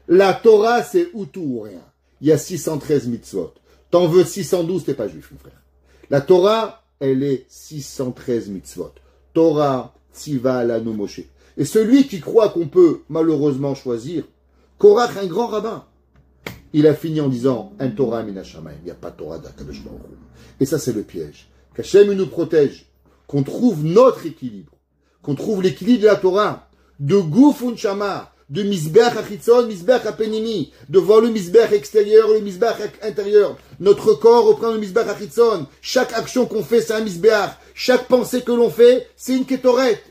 La Torah, c'est ou tout ou rien. Il y a 613 mitzvot. T'en veux 612, t'es pas juif, mon frère. La Torah, elle est 613 mitzvot. Torah, Tziva, Lanu, Moshe. Et celui qui croit qu'on peut malheureusement choisir, Korach, un grand rabbin, il a fini en disant un Torah min hashamayim. Il n'y a pas de Torah d'Akadosh Baruch Hu. Et ça, c'est le piège. Qu'Hachem nous protège, qu'on trouve notre équilibre, qu'on trouve l'équilibre de la Torah, de Gouf Unshama, de Misbeach Achitzon, Misbeach Apenimi, de voir le Misbeach extérieur, le Misbeach intérieur. Notre corps reprend le Misbeach Achitzon. Chaque action qu'on fait, c'est un Misbeach. Chaque pensée que l'on fait, c'est une Ketoret.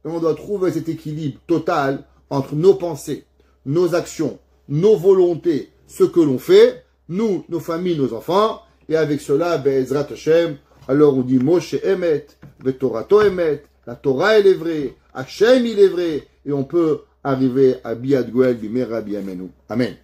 Et on doit trouver cet équilibre total entre nos pensées, nos actions, nos volontés, ce que l'on fait, nous, nos familles, nos enfants, et avec cela, Be'ezrat Hashem, alors on dit Moshe Emet, Vetorato Emet, la Torah elle est vraie, Hashem il est vrai, et on peut arriver à Biad Goel Bimera Biamenu. Amen.